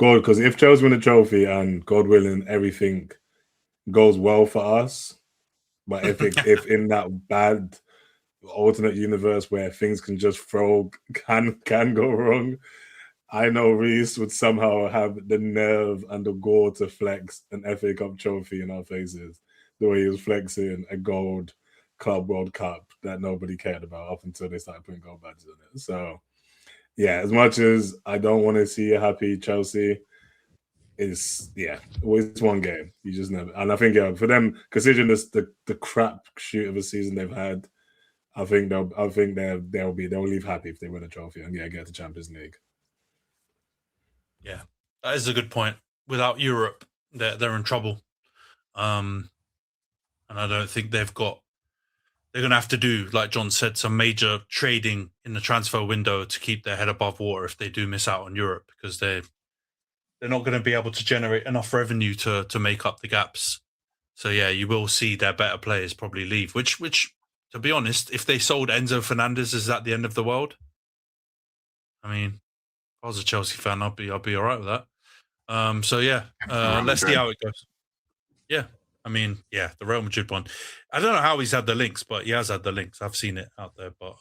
[SPEAKER 5] if Chelsea win the trophy and God willing everything goes well for us, but if in that bad alternate universe where things can just can go wrong, I know Reece would somehow have the nerve and the gall to flex an FA Cup trophy in our faces, the way he was flexing a gold Club World Cup that nobody cared about up until they started putting gold badges on it. So, yeah, as much as I don't want to see a happy Chelsea, it's one game. You just never. And I think for them, considering this the crap shoot of a season they've had, I think they'll leave happy if they win a trophy and get to Champions League.
[SPEAKER 2] Yeah, that is a good point. Without Europe, they're in trouble. And I don't think they're going to have to do, like John said, some major trading in the transfer window to keep their head above water if they do miss out on Europe, because they're not going to be able to generate enough revenue to make up the gaps. So yeah, you will see their better players probably leave, which to be honest, if they sold Enzo Fernandez, is that the end of the world? I mean, if I was a Chelsea fan, I'd be all right with that. So yeah, let's see how it goes. Yeah, I mean, yeah, the Real Madrid one. I don't know how he's had the links, but he has had the links. I've seen it out there, but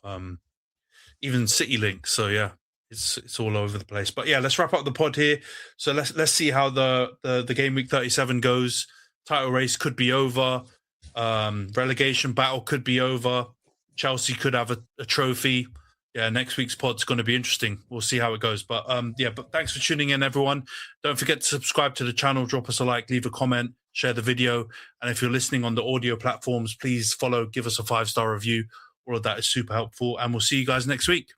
[SPEAKER 2] even City links. So yeah, it's all over the place. But yeah, let's wrap up the pod here. So let's see how the game week 37 goes. Title race could be over. Relegation battle could be over. Chelsea could have a trophy. Yeah, next week's pod's going to be interesting. We'll see how it goes. But but thanks for tuning in, everyone. Don't forget to subscribe to the channel, drop us a like, leave a comment, share the video. And if you're listening on the audio platforms, please follow, give us a 5-star review. All of that is super helpful. And we'll see you guys next week.